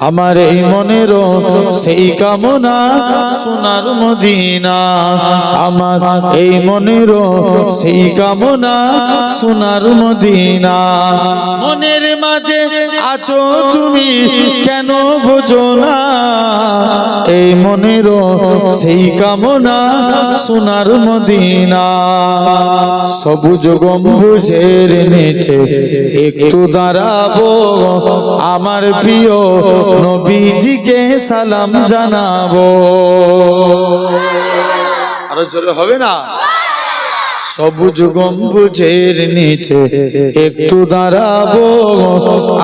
আমার এই মনেরও সেই কামনা সোনার মদিনা, আমার এই মনেরও সেই কামনা সোনার মদিনা। মনের মাঝে আছো তুমি কেন বোঝো না, এই মনেরও সেই কামনা সোনার মদিনা। সবুজ গম্বুজের নিচে একটু দাঁড়াবো, আমার প্রিয় নবীজিকে সালাম জানাবো। আরো জোরে হবে না? সবুজ গম্বুজের নিচে একটু দাঁড়াবো,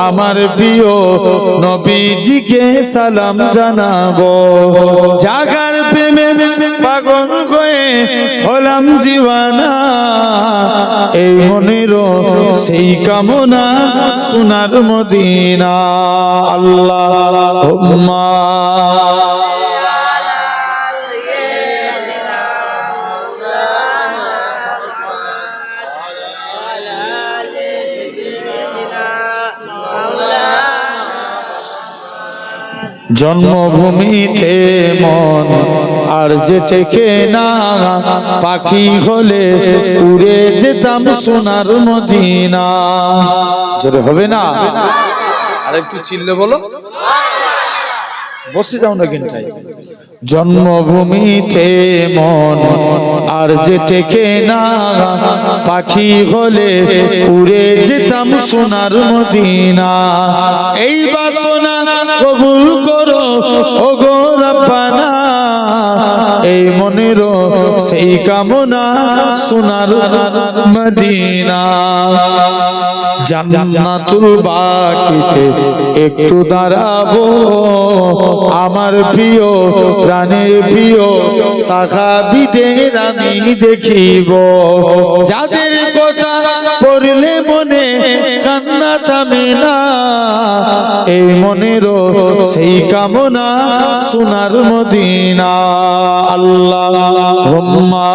আমার প্রিয় নবীজিকে সালাম জানাবো। জাগার প্রেমে পাগল হয়ে হলাম দিওয়ানা, এই মনেরও সেই কামনা সোনার মদিনা। আল্লাহুম্মা জন্মভূমিতে মন আর যে টেকে না, পাখি হলে উড়ে যেতাম সোনার মদিনা। জোরে হবে না? আর একটু চিল্লে বলো। বসে যাও না কিনটাই। জন্মভূমিতে মন আর যে টেকে না, পাখি হলে উড়ে যেতাম সোনার মদিনা। এই বাসনা কবুল করো ওগো রব্বানা, এই মনেরও সেই কামনা সোনার মদিনা। জান্নাতুল বাকিতে একটু দাঁড়াবো, আমার প্রিয় প্রাণের প্রিয় সাহাবীদের আমি দেখিব। যাদের কথা পড়লে মনে কান্না থামে না, এই মনেরও সেই কামনা সোনার মদিনা। আল্লাহুম্মা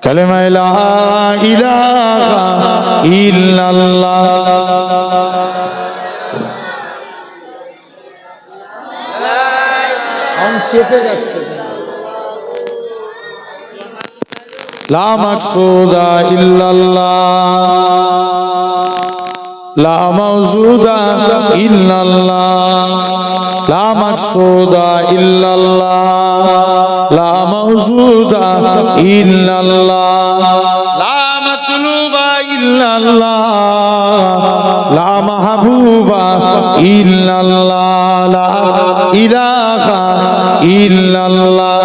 কালেমা লা ইলাহা ইল্লাল্লাহ। সাউন্ড চেপে যাচ্ছে। লা মাকসুদা ইল্লাল্লাহ, লা মাওজুদা ইল্লাল্লাহ, লা মাকসুদা ইল্লাল্লাহ, লা মাওজুদা ইল্লাল্লাহ, লা মাতলুবা ইল্লাল্লাহ, লা মাহবুবা ইল্লাল্লাহ, লা ইলাহা ইল্লাল্লাহ।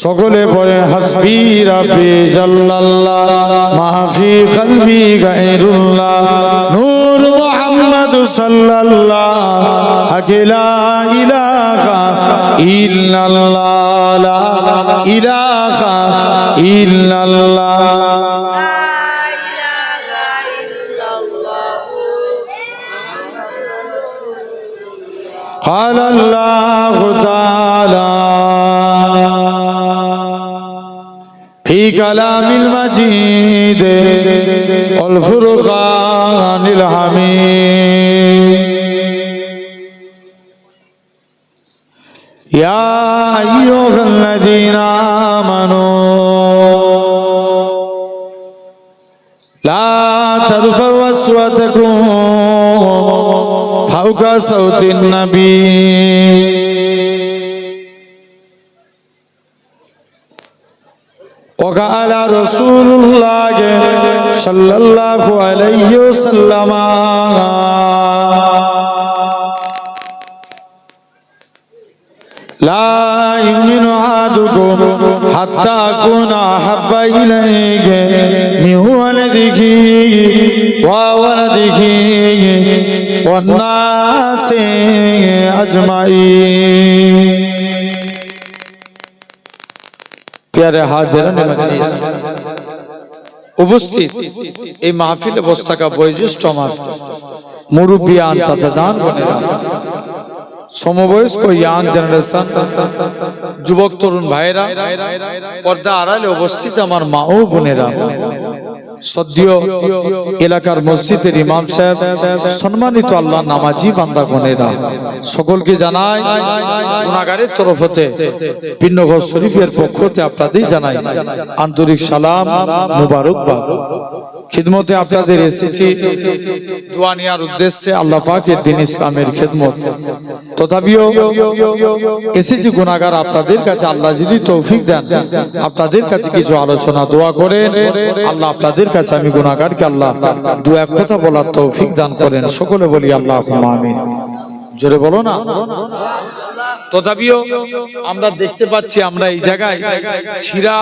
সকলে পড়ে হাসবি রাব্বি জাল্লাল্লাহ, মাফি কলবি গায়রুল্লাহ, নূর মুহাম্মদ সাল্লাল্লাহ, হাকে লা ইলাহা ইল্লাল্লাহ, লা ইলাহা ইল্লাল্লাহ। قال الله تعالى في كلام المجيد والفرقان الحميد، يا أيها الذين آمنوا لا ترفعوا أصواتكم فوق صوت النبي وقال رسول الله صلى الله عليه وسلم لا يؤمن أحدكم حتى أكون أحب إليه من ولده وولده والناس أجمعين প্যারে হাজিরানে মজলিস, উপস্থিত এই মাহফিলে বসে থাকা বয়োজ্যেষ্ঠ আমার মুরব্বিয়ান চাচাজান বোনেরা, সমবয়স্ক ইয়াং জেনারেশন, যুবক তরুণ ভাইরা, পর্দা আড়ালে উপস্থিত আমার মা ও বোনেরা, সদ্য এলাকার মসজিদের ইমাম সাহেব, সম্মানিত আল্লাহ নামাজি বান্দা বোনেরা, সকলকে জানাই গুনাহগারের তরফ হতে পিন্নঘর শরীফের পক্ষ হতে আপনাদের জানাই আন্তরিক সালাম মুবারকবাদ। খিদমতে আপনাদের এসেছি দোয়া নেওয়ার উদ্দেশ্যে, আল্লাহ পাকের দ্বীন ইসলামের খিদমত। তথাপিও এসেছি গুনাহগার আপনাদের কাছে, আল্লাহ যদি তৌফিক দেন আপনাদের কাছে কিছু আলোচনা দোয়া করেন, আল্লাহ আপনাদের কাছে আমি গুনাহগারকে আল্লাহ দু এক কথা বলার তৌফিক দান করেন। সকলে বলি আল্লাহুম্মা আমিন। জোরে বলো না। তথাপিও আমরা দেখতে পাচ্ছি আমরা এই জায়গায় ছিরা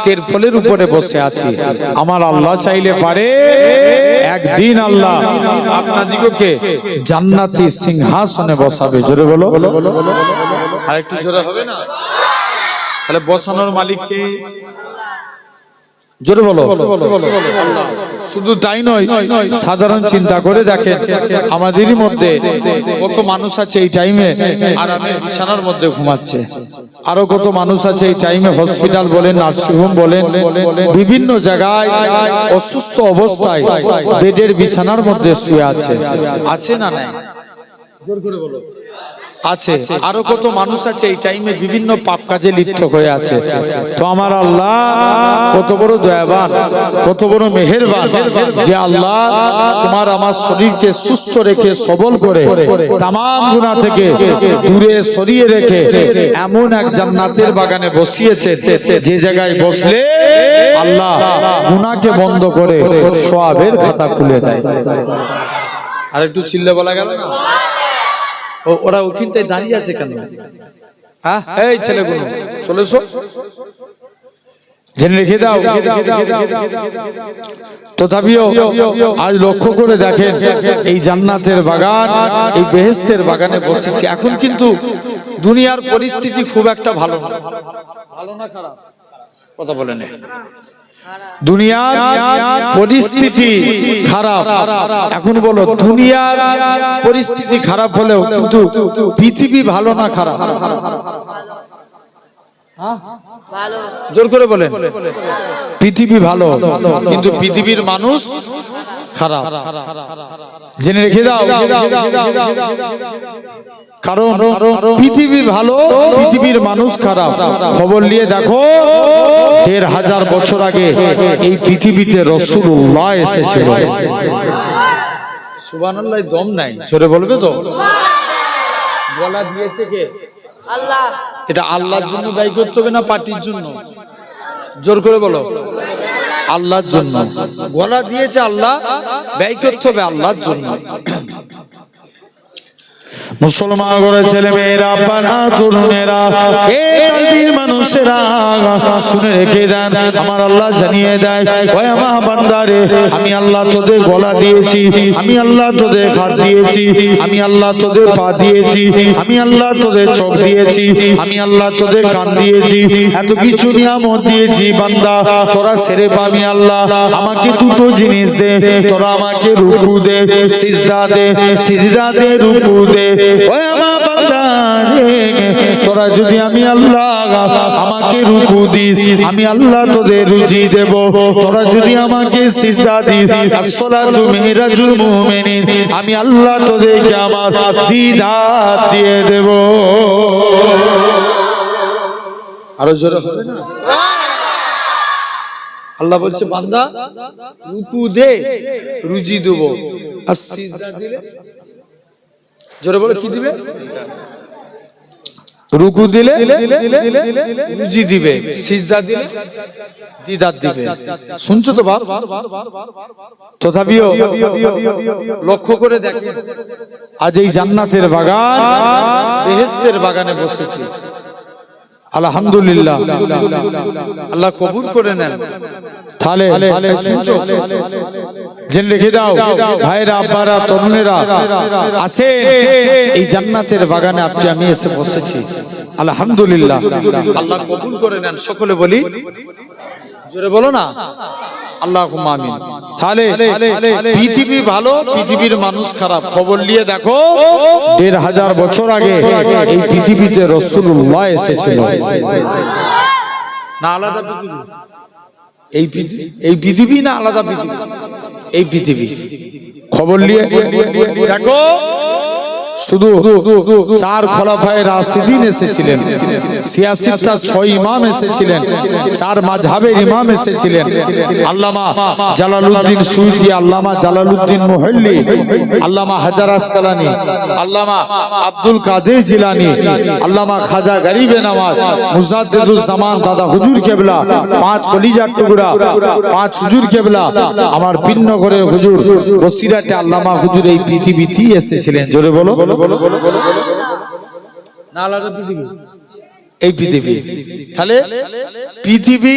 তেরফলের উপরে বসে আছি। আমার আল্লাহ চাইলে পারে একদিন আল্লাহ আপনাদিগকে জান্নাতি সিংহাসনে বসাবে। জোরে বলো। আর একটু জোরে হবে না? তাহলে বসানোর মালিক কে? জোরে বলো। শুধু তাই নয়, সাধারণ চিন্তা করে দেখেন আমাদেরই মধ্যে কত মানুষ আছে এই টাইমে আরামের বিছানার মধ্যে ঘুমাচ্ছে, আরো কত মানুষ আছে এই টাইমে হসপিটাল বলেন, নার্সিংহোম বলেন, বিভিন্ন জায়গায় অসুস্থ অবস্থায় বেডের বিছানার মধ্যে শুয়ে আছে। আছে না নাই? জোর করে বলো। আছে। আরো কত মানুষ আছে এই টাইমে বিভিন্ন পাপ কাজে লিপ্ত হয়ে আছে। তো আমার আল্লাহ কত বড় দয়াবান, কত বড় মেহেরবান যে আল্লাহ তোমার আমার শরীরকে সুস্থ রেখে সবল করে তামাম গুনাহ থেকে দূরে সরিয়ে রেখে এমন এক জান্নাতের বাগানে বসিয়েছে যে জায়গায় বসলে আল্লাহ গুনাহকে বন্ধ করে সওয়াবের খাতা খুলে দেয়। আর একটু চিল্লে বলা গেল না? ওরা ওখানটায় দাঁড়িয়ে আছে কেন? হ্যাঁ, এই ছেলেগুলো চলে এসো, জেনে রেখে দাও। তথাপিও আজ লক্ষ্য করে দেখেন এই জান্নাতের বাগান, এই বেহেশতের বাগানে বসেছি। এখন কিন্তু দুনিয়ার পরিস্থিতি খুব একটা ভালো না। ভালো না খারাপ? কথা বলে নে। দুনিয়ার পরিস্থিতি খারাপ। এখন বলো দুনিয়ার পরিস্থিতি খারাপ হলেও কিন্তু পৃথিবী ভালো না খারাপ? জোর করে বলেন। পৃথিবী ভালো কিন্তু পৃথিবীর মানুষ খারাপ। জেনে রেখে দাও, কারণ পৃথিবী ভালো, পৃথিবীর মানুষ খারাপ। খবর নিয়ে দেখো ১৫০০ বছর আগে এই পৃথিবীতে রাসূলুল্লাহ এসেছিল। সুবহানাল্লাহ, দম নাই, জোরে বলবে তো? গলা দিয়েছে কে? আল্লাহ। এটা আল্লাহর জন্য ব্যয় করতে হবে না পার্টির জন্য? জোর করে বলো। আল্লাহর জন্য গলা দিয়েছে আল্লাহ, ব্যয় করতে হবে আল্লাহর জন্য। মুসলমান করে ছেলে মেয়েরা, পানা তরুণেরা, এই মানুষেরা শুনে রেখে দেন, আমার আল্লাহ জানিয়ে দেয়, ওই আমার বান্দারে, আমি আল্লাহ তোদের গলা দিয়েছি, আমি আল্লাহ তোদের হাত দিয়েছি, আমি আল্লাহ তোদের পা দিয়েছি, আমি আল্লাহ তোদের চোখ দিয়েছি, আমি আল্লাহ তোদের কান দিয়েছি, এত কিছু নিয়ামত দিয়েছি। বান্দা তোরা সেরে পাবি আল্লাহ আমাকে দুটো জিনিস দে, তোরা আমাকে রুকু দে, সিজদা দে, সিজদা দে, রুকু দে। ওই আমার বান্দা রে, তোরা যদি আমি আল্লাহ আমাকে রুকু দিস, আমি আল্লাহ তোদের রুজি দেব। তোরা যদি আমাকে সিজদা দিস, আসসালাতু মিরাজুল মুমিনিন, আমি আল্লাহ তোদেরকে আমার দিদার দিয়ে দেব। আরো জোরে হবে না? আল্লাহ বলছে বান্দা রুকু দে, রুজি দেব। আর সিজদা দিলে, জোরে বলে কি দিবে? রুকু দিলে রুজি দিবে, সিজদা দিলে দিদার দিবে। শুনছো তো বাপ? তথাপিও লক্ষ্য করে দেখেন আজ এই জান্নাতের বাগান, বেহেশতের বাগানে বসেছি। আলহামদুলিল্লাহ, আল্লাহ কবুল করে নেন। তাহলে শুনছো, জেনে রেখে দাও ভাইরা, আব্বারা, তরুণেরা, আসেন এই জান্নাতের বাগানে আপনি আমি এসে বসেছি। আলহামদুলিল্লাহ, আল্লাহ কবুল করে নেন। সকলে বলি, জোরে বলো না আল্লাহুম্মা আমিন। তাহলে পৃথিবী ভালো, পৃথিবীর মানুষ খারাপ। খবর নিয়ে দেখো, ১৫০০ বছর আগে এই পৃথিবীতে রাসূলুল্লাহ এসেছিল। না আলাদা পৃথিবী? এই পৃথিবী না আলাদা পৃথিবী? এই পৃথিবী। খবর নিয়ে দেখো, শুধু 4 খলাফায়ে রাশিদিন এসেছিলেন, 86টা 6 ইমাম এসেছিলেন, 4 মাযহাবের ইমাম এসেছিলেন। আল্লামা জালালউদ্দিন সুয়ুতী, আল্লামা জালালউদ্দিন মুহাল্লি, আল্লামা হাজার আসকালানি, আল্লামা আব্দুল কাদের জিলানী, আল্লামা খাজা গরিবে নওয়াজ, মুজাদ্দিদুজ জামান দাদা হুজুর কেবলা, 5 কলিজার টুকরা, 5 হুজুর কেবলা, আমার পিন্নগরের হুজুর বসিরাতে আল্লামা হুজুর এই পৃথিবীতেই এসেছিলেন। জোরে বলো, না আলাদা পৃথিবী? এই পৃথিবী। তাহলে পৃথিবী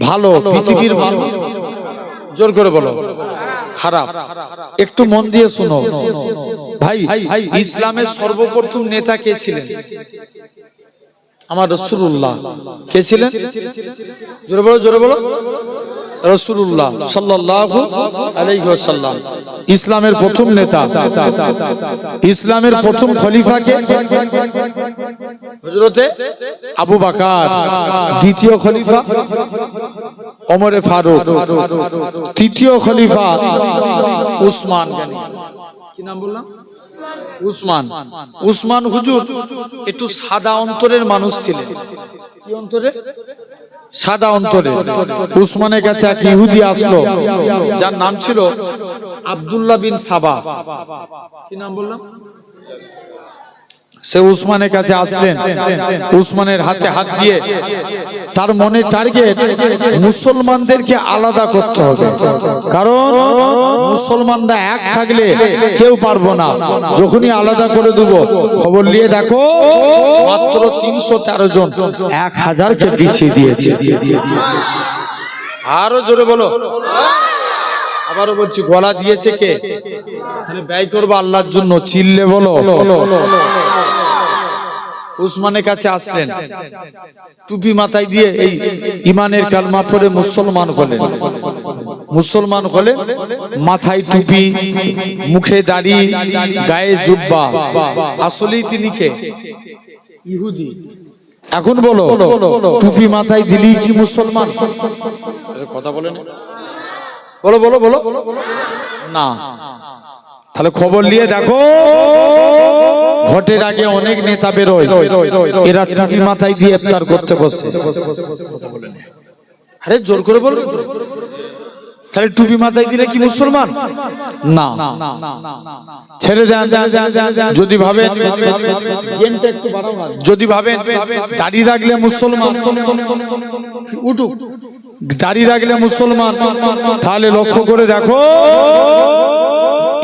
ভালো, পৃথিবীর মানুষ জোর করে বলো খারাপ। একটু মন দিয়ে শুনো ভাই, ইসলামের সর্বপ্রথম নেতা কে ছিলেন? আমার রাসূলুল্লাহ। কে ছিলেন? জোরে বলো, জোরে বলো। রাসূলুল্লাহ সাল্লাল্লাহু আলাইহি ওয়াসাল্লাম ইসলামের প্রথম নেতা। ইসলামের প্রথম খলিফা কে? হযরতে আবু বকর। দ্বিতীয় খলিফা ওমরে ফারুক। তৃতীয় খলিফা উসমান। কি নাম বললাম? উসমান। উসমান হুজুর একটু সাদা অন্তরের মানুষ ছিলেন। কি অন্তরে? সাদা অন্তরে। উসমানের কাছে এক ইহুদি আসলো, যার নাম ছিল আব্দুল্লাহ বিন সাবা। কি নাম বললাম? সে উসমানের কাছে আসলেন, উসমানের হাতে হাত দিয়ে তার মনে টার্গেট মুসলমানদেরকে আলাদা করতে হবে, কারণ মুসলমানরা এক থাকলে কেউ পারবো না, যখনই আলাদা করে দেব। খবর নিয়ে দেখো, মাত্র 313 জন 1000কে পিছিয়ে দিয়েছে। আরো জোরে বলো। আবারও বলছি, গলা দিয়েছে কে? তাহলে ব্যয় করবো আল্লাহর জন্য, চিল্লে বলো। উসমানের কাছে আসলেন, টুপি মাথায় দিয়ে এই ইমানের কালমা পড়ে মুসলমান হলেন। মুসলমান হলেন, মাথায় টুপি, মুখে দাড়ি, গায়ে জুব্বা। আসলেই তিনি কে? ইহুদি। এখন বলো, টুপি মাথায় দিলি কি মুসলমান? কথা বলে না, বলো বলো বলো না। তাহলে খবর নিয়ে দেখো, ভোটের আগে অনেক নেতা বেরোয়, এরা টুপি মাথায় দিয়ে ইফতার করতে বসে। কথা বলে না, আরে জোর করে বল। তাহলে টুপি মাথায় দিলে কি মুসলমান? না, ছেড়ে দেন। যদি ভাবেন, যদি ভাবেন দাড়ি রাখলে মুসলমান, উঠুক। দাড়ি রাখলে মুসলমান, তাহলে লক্ষ্য করে দেখো,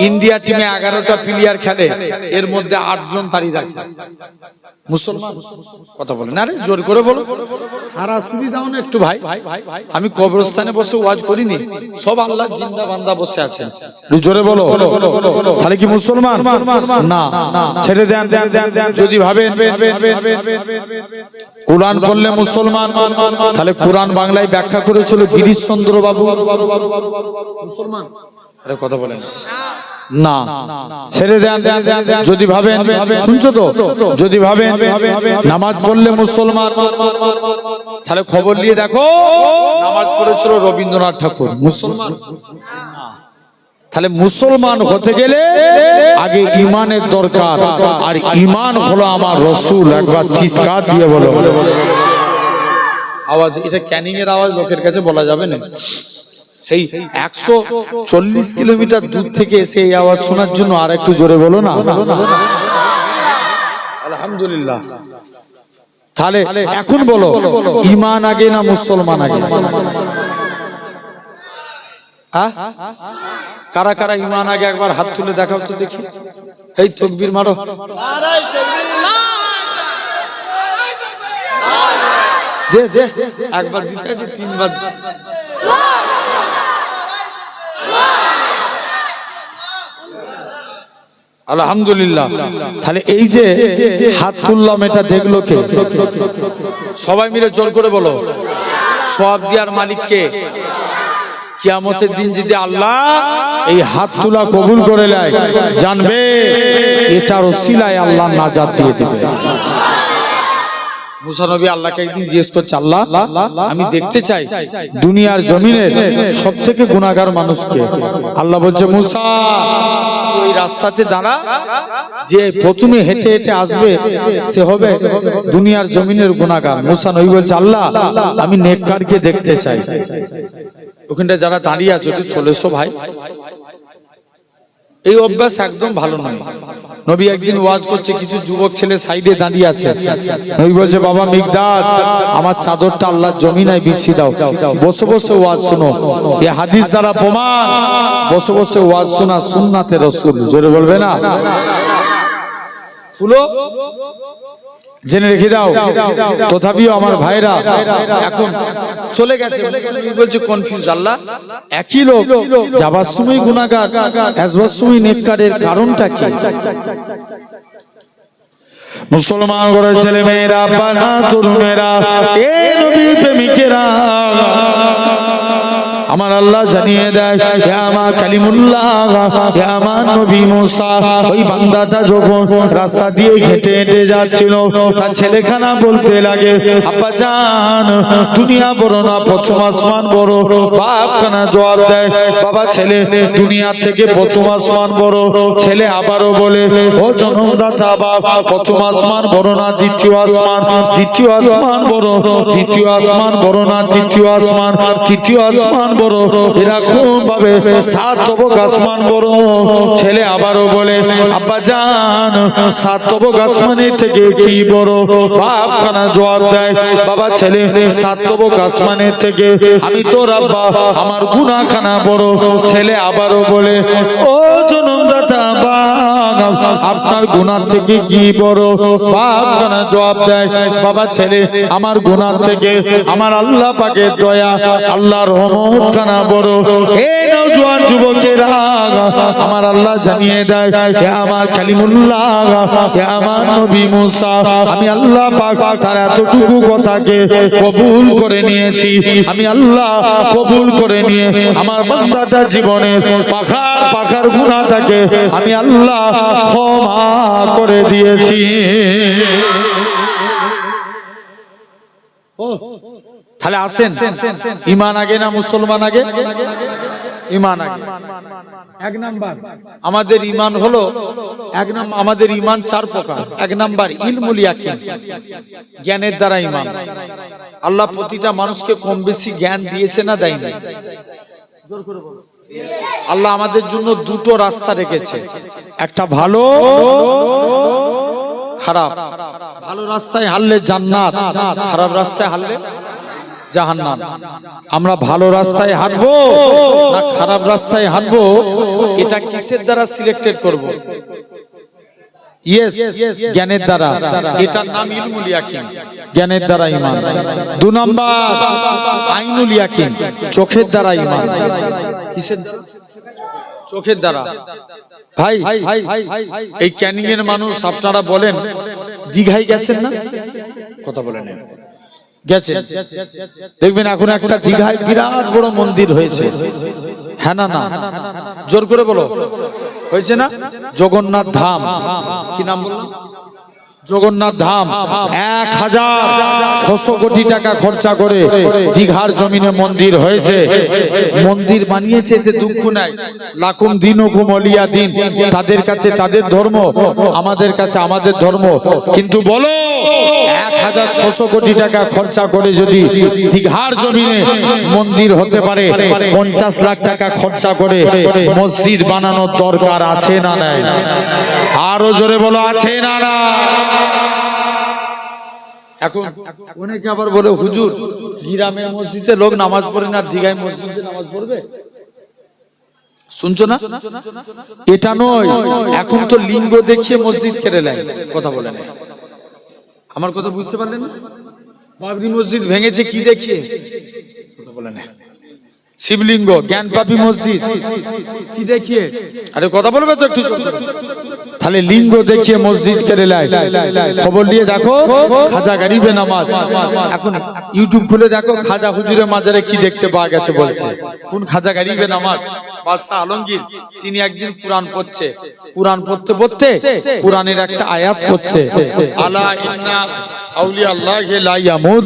ইন্ডিয়া টিমে 11টা প্লেয়ার খেলে, এর মধ্যে 8 জন দাড়ি রাখে মুসলমান। কথা বলে না, আরে জোর করে বলো। সারা সুবিধাও না একটু ভাই। আমি কবরস্থানে বসে ওয়াজ করিনি, সব আল্লাহর জিন্দা বান্দা বসে আছেন। জোরে বলো, তাহলে কি মুসলমান? না, ছেড়ে দেন। যদি ভাবেন কোরআন পড়লে মুসলমান, তাহলে কোরআন বাংলায় ব্যাখ্যা করেছিল গিরিশ চন্দ্র বাবু, মুসলমান। আরে কথা বলেন না, ছেড়ে দেন। যদি ভাবেন, শুনছো তো, যদি ভাবেন নামাজ পড়লে মুসলমান, তাহলে খবর নিয়ে দেখো, নামাজ পড়েছিল রবীন্দ্রনাথ ঠাকুর, মুসলমান। তাহলে মুসলমান হতে গেলে আগে ইমানের দরকার, আর ইমান হলো আমার রসুল। একবার চিৎকার দিয়ে বলো। আওয়াজ, এটা ক্যানিং এর আওয়াজ, লোকের কাছে বলা যাবে না। সেই 140 কিলোমিটার দূর থেকে এসে এই আওয়াজ শোনার জন্য আর একটু জোরে বলো না আলহামদুলিল্লাহ। তাহলে এখন বলো, ইমান আগে না মুসলমান আগে? কারা কারা ইমান আগে একবার হাত তুলে দেখাও তো দেখি। এই তাকবীর মারো। দে দে, একবার দিতে আছে, 3 বার। আলহামদুলিল্লাহ। তাহলে এই যে হাত তুললাম এটা দেখলো কে? সবাই মিলে জোর করে বলো, সওয়াব দেওয়ার মালিক কে? কিয়ামতের দিন যদি আল্লাহ এই হাত তোলা কবুল করে নেয়, জানবে এটার ওসিলায় আল্লাহ নাজাত দিয়ে দিবে। মুসা নবী আল্লাহকে একদিন জিজ্ঞেস করছে, আল্লাহ আমি দেখতে চাই দুনিয়ার জমিনের সব থেকে গুনাহগার মানুষকে। আল্লাহ বলছে, মুসা তুই ওই রাস্তাতে দাঁড়া, যে প্রথমে হেঁটে হেঁটে আসবে সে হবে দুনিয়ার জমিনের গুনাহগার। মুসা নবী বলছে, আল্লাহ আমি নেককারকে দেখতে চাই। ওখানটা যারা দাঁড়িয়ে আছে একটু চলে এসো ভাই। এই অভ্যাস একদম ভালো নয়। নবী একদিন ওয়াজ করছে, কিছু যুবক ছেলে সাইডে দাঁড়িয়ে আছে। নবী বলছে, বাবা মিকদাদ আমার চাদরটা আল্লাহর জমিনায় বিছিয়ে দাও, বসে বসে ওয়াজ শোনো। এই হাদিস দ্বারা প্রমাণ, বসে বসে ওয়াজ শোনা সুন্নাতে রাসূল। জোরে বলবে না? ফুলো জেনে রেখে দাও। তথাপিও আমার ভাইরা এখন চলে গেছে, বলছে কনফিউজ। আল্লাহ একই লোক যাবার সময় গুনাহগার, আসবার সময় নেককারের কারণটা কি? মুসলমান ঘরের ছেলে মেয়েরা, বানা তরুণেরা, এ নবী প্রেমিকেরা, আমার আল্লাহ জানিয়ে দেয়, হে আমার কালিমুল্লাহ, হে আমার নবী মুসা, ওই বান্দাটা যখন রাস্তা দিয়ে হেঁটে হেঁটে যাচ্ছিল, তার ছেলেখানা বলতে লাগে, আব্বা জান দুনিয়া বড় না প্রথম আসমান বড়। বাপ খানা জবাব দেয়, বাবা ছেলে দুনিয়ার থেকে প্রথম আসমান বড়। ছেলে আবারও বলে, ও জনমদাতা বাপ, প্রথম আসমান বড় না দ্বিতীয় আসমান? দ্বিতীয় আসমান বড়। দ্বিতীয় আসমান বড় না তৃতীয় আসমান? তৃতীয় আসমান বড়। এরকম ভাবে সাত তবক আসমান বড়। ছেলে আবারও বলে, আব্বা জান সাত তবক আসমানের থেকে কি বড়? বাপ খানা জবাব দেয়, বাবা ছেলে সাত তবক আসমানের থেকে আমি তোর আব্বা আমার গুনাহখানা বড়। ছেলে আবারও বলে, ও জনমদাতা বাপ আপনার গুনাহ থেকে কি বড়? বাপ খানা জবাব দেয়, বাবা ছেলে আমার গুনাহ থেকে আমার আল্লাহ পাকের দয়া, আল্লাহর রহমত খানা বড়। হে নওজোয়ান যুবকেরা, আমার আল্লাহ জানিয়ে দেয়, হে আমার কালিমুল্লাহ, হে আমার নবী মুসা, আমি আল্লাহ পাক তার এতটুকু কথাকে কবুল করে নিয়েছি। আমি আল্লাহ কবুল করে নিয়ে আমার বান্দাটার জীবনের পাখার পাখার গুনাহটাকে আমি আল্লাহ ক্ষমা করে দিয়েছি। তাহলে আসেন, ঈমান আগে না মুসলমান আগে? ঈমান আগে। এক নাম্বার আমাদের ঈমান হলো, আমাদের ঈমান চার প্রকার। এক নাম্বার ইলমুল ইয়াকিন, জ্ঞানের দ্বারা ঈমান। আল্লাহ প্রতিটা মানুষকে কম বেশি জ্ঞান দিয়েছে না দেয়নি? আল্লাহ আমাদের জন্য দুটো রাস্তা রেখেছে, একটা ভালো, খারাপ। ভালো রাস্তায় হারলে জান্নাত, খারাপ রাস্তায় হারলে জাহান্নাম। আমরা ভালো রাস্তায় হাঁটবো না খারাপ রাস্তায় হাঁটবো, এটা কিসের দ্বারা সিলেক্টেড করব? ইয়েস, জ্ঞানের দ্বারা। এটার নাম ইলমুল ইয়াকিন, জ্ঞানের দ্বারা ঈমান। দু নাম্বার আইনুল ইয়াকিন, চোখের দ্বারা ঈমান। কিসের? চোখের দ্বারা। ভাই এই ক্যানিং এর মানুষ আপনারা বলেন, দীঘায় গেছেন না? কথা বলেন, গেছে? দেখবেন এখন একটা দীঘায় বিরাট বড় মন্দির হয়েছে। হ্যাঁ না না? জোর করে বলো, হয়েছে না? জগন্নাথ ধাম। কি নাম বললাম? জগন্নাথ ধাম। ১,৬০০ কোটি টাকা খরচা করে দীঘার জমিনে মন্দির হয়েছে। মন্দির বানিয়েছে যে দুঃখ নাই, লাকুম দিনুকুম ওয়ালিয়া দিন। তাদের কাছে তাদের ধর্ম, আমাদের কাছে আমাদের ধর্ম। কিন্তু বলো ১,৬০০ কোটি টাকা খরচা করে যদি দীঘার জমিনে মন্দির হতে পারে, ৫০ লাখ টাকা খরচা করে মসজিদ বানানোর দরকার আছে না নাই? আরো জোরে বলো, আছে না না? এখন অনেকে আবার বলে, হুজুর গ্রামের মসজিদে লোক নামাজ পড়ে না, দীঘায় মসজিদে নামাজ পড়বে? শুনছো না? এটা নয়, এখন তো লিঙ্গ দেখিয়ে মসজিদ কেড়ে নেয়। কথা বলেন, আমার কথা বুঝতে পারলেন না? বাবরি মসজিদ ভেঙেছে কি দেখিয়ে? কথা বলেন। শিবলিঙ্গ, জ্ঞানপাপী মসজিদ কি দেখিয়ে? আরে কথা বলবে তো একটু। তাহলে লিঙ্গ দেখিয়ে মসজিদ কেড়ে নেয়। খবর নিয়ে দেখো খাজা গরিবে নামাজ, এখন ইউটিউব খুলে দেখো খাজা হুজুরের মাজারে কি দেখতে পাওয়া গেছে বলছে। কোন খাজা গরিবে নামাজ? বাদশাহ আলমগীর তিনি একদিন কুরআন পড়ছে, কুরআন পড়তে পড়তে কুরআনের একটা আয়াত পড়ছে, আলা ইন্না আউলিয়া আল্লাহি লা ইয়ামুত,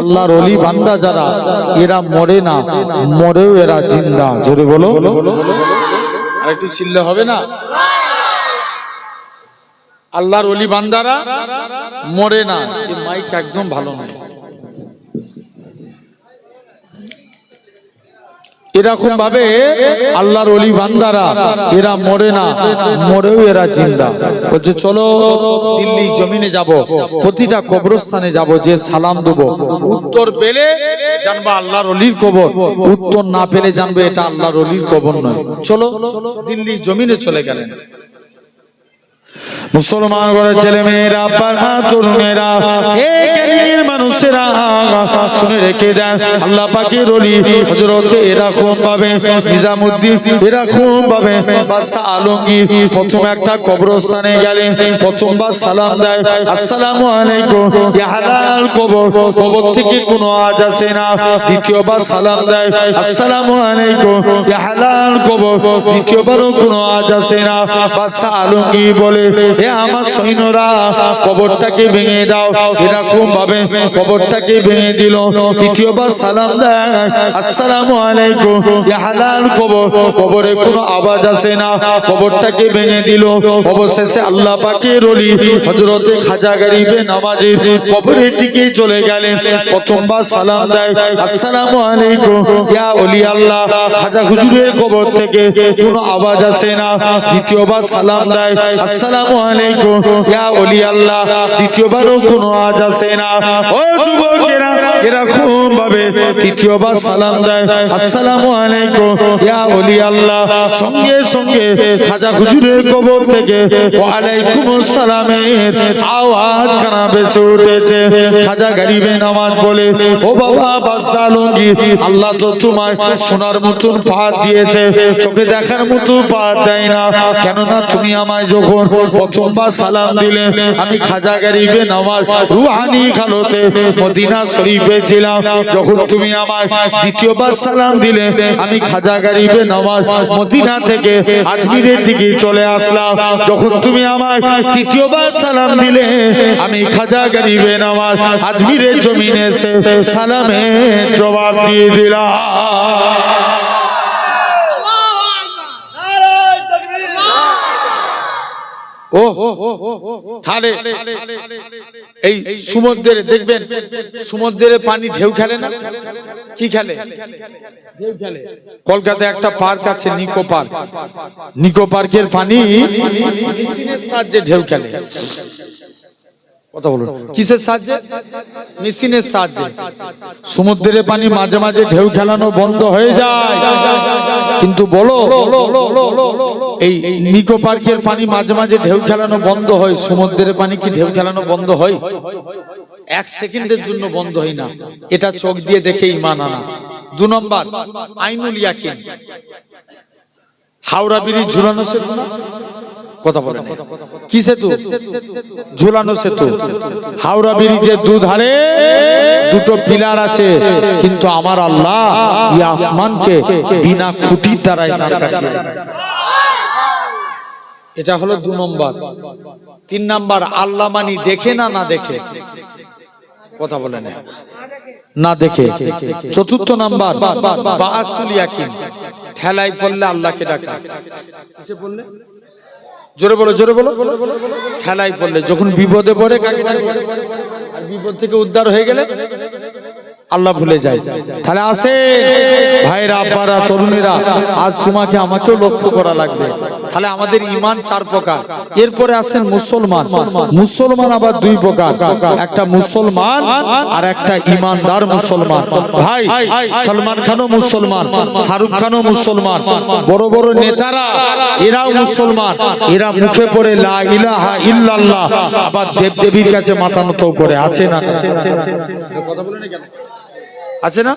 আল্লাহর ওলি বান্দা যারা এরা মরে না, মরেও এরা জিন্দা। জোরে বলো, আর একটু চিল্লা হবে না? আল্লাহর ওলি বান্দারা মরে না। এই মাইক একদম ভালো নয়। এরকম ভাবে আল্লাহর ওলি বান্দারা এরা মরে না, মরেও এরা জিন্দা। বলছে চলো দিল্লি জমিনে যাব, প্রতিটা কবরস্থানে যাব, যে সালাম দেব, উত্তর পেলে জানবা আল্লাহর ওলির কবর, উত্তর না পেলে জানবে এটা আল্লাহর ওলির কবর নয়। চলো দিল্লি জমিনে চলে গেলেন। মুসলমান ঘরের ছেলে মেয়েরা, পাড়া তরুণেরা, এই মানুষেরা শুনে রেখে দেন, আল্লাহ পাকের ওলি হযরত এরকম ভাবে নিজামউদ্দিন এরকম ভাবে বাদশা আলমগীর প্রথম একটা কবরস্থানে গেলেন, প্রথমবার সালাম দেয়, আসসালামু আলাইকুম ইয়া হালাল কবর, কবর থেকে কোনো আওয়াজ আসে না। দ্বিতীয়বার সালাম দেয়, আসসালামু আলাইকুম ইয়া হালাল কবর, দ্বিতীয়বারও কোনো আওয়াজ আসে না। বাদশা আলমগীর বলে, এ আমার সৈন্যরা কবরটাকে ভেঙে দাও। এরকম ভাবে কবরটাকে ভেঙে দিল। তৃতীয়বার সালাম দেয়, আসসালামু আলাইকুম ইয়া হালাল কবর, কবরে কোনো আওয়াজ আসে না, কবরটাকে ভেঙে দিল। অবশেষে আল্লাহ পাকের ওলি হযরতে খাজা গরিবে নামাজের কবরের দিকে চলে গেলেন। প্রথমবার সালাম দেয়, আসসালামু আলাইকুম ইয়া ওলি আল্লাহ, খাজা হুজুরের কবর থেকে কোনো আওয়াজ আসে না। দ্বিতীয়বার সালাম দেয়, আসসালামু আলাইকুম ইয়া ওলি আল্লাহ, দ্বিতীয়বারও কোনো আওয়াজ আসে না। ও যুবকেরা, এরকম ভাবে তৃতীয়বার সালাম দেয়, আসসালামু আলাইকুম ইয়া ওলি আল্লাহ, সঙ্গে সঙ্গে খাজা হুজুরের কবর থেকে ওয়া আলাইকুমুস সালামের আওয়াজ কানা ভেসে উঠেছে। খাজা গরিবে নামাজ বলে, ও বাবা বাদশা আলমগীর, আল্লাহ তো তোমায় সোনার মতন পাহাড় দিয়েছে, চোখে দেখার মতো পাহাড় দেয় না। কেননা তুমি আমায় যখন প্রথমবার সালাম দিলে, আমি খাজা গরিবে নামাজ রুহানি খালতে মদিনা শরীফে ছিলাম। যখন তুমি আমায় দ্বিতীয়বার সালাম দিলে, আমি খাজা গরিবে নামাজ মদিনা থেকে আজমিরের দিকে চলে আসলাম। যখন তুমি আমায় তৃতীয়বার সালাম দিলে, আমি খাজা গরিবে নামাজ আজমিরের জমিনে এসে সালামের জবাব দিয়ে দিলাম। ও তাহলে এই সমুদ্রে দেখবেন, সমুদ্রের পানি ঢেউ খেলে না? কি খেলে? ঢেউ খেলে। কলকাতায় একটা পার্ক আছে নিকো পার্ক, নিকো পার্কের পানি মেশিনের সাহায্যে ঢেউ খেলে। কথা বলুন, কিসের সাহায্যে? মেশিনের সাহায্যে। সমুদ্রের পানি মাঝে মাঝে ঢেউ খেলানো বন্ধ হয়ে যায়, কিন্তু বলো এই নিকো পার্কের পানি মাঝে মাঝে ঢেউ খেলানো বন্ধ হয়, সমুদ্রের পানি কি ঢেউ খেলানো বন্ধ হয়? এক সেকেন্ডের জন্য বন্ধ হয় না। এটা চোখ দিয়ে দেখে ঈমান আনা। 2 নম্বর আইনুল ইয়াকিন, হাওড়া ব্রিজ ঝুলানো সেতু না? কথা বলেন, কি সেতু? ঝুলানো সেতু। হাওড়া ব্রিজের দুধারে দুটো পিলার আছে, কিন্তু আমার আল্লাহ এই আসমানকে বিনা খুঁটির দ্বারাই দাঁড় কাটিয়ে রেখেছে। এটা হলো 2 নম্বর। 3 নম্বর আল্লাহ মানি দেখে না, না দেখে? কথা বলেন, না দেখে। 4 নম্বর বাসুল ইয়াকিন, ঠেলাই পড়লে আল্লাহকে ডাকা। কিসে পড়লে? জোরে বলো, জোরে বলো। ঠেলাই পড়লে, যখন বিপদে পড়ে কাকে ডাকবে? আর বিপদ থেকে উদ্ধার হয়ে গেলে আল্লাহ ভুলে যায়। তাহলে আসে ভাইরা, আব্বারা, তরুণীরা, আজ তোমাকে আমাকেও লক্ষ্য করা লাগবে। তাহলে আমাদের ঈমান 4 প্রকার। এরপরে আসেন মুসলমান। মুসলমান আবার 2 প্রকার, একটা মুসলমান আর একটা ঈমানদার মুসলমান। ভাই সলমান খানও মুসলমান, শাহরুখ খানও মুসলমান, বড় বড় নেতারা এরাও মুসলমান। এরা মুখে পড়ে লা ইলাহা ইল্লাল্লাহ, আবার দেবদেবীর কাছে মাথা নত করে। আছে না? কথা বলে না কেন? আছে না?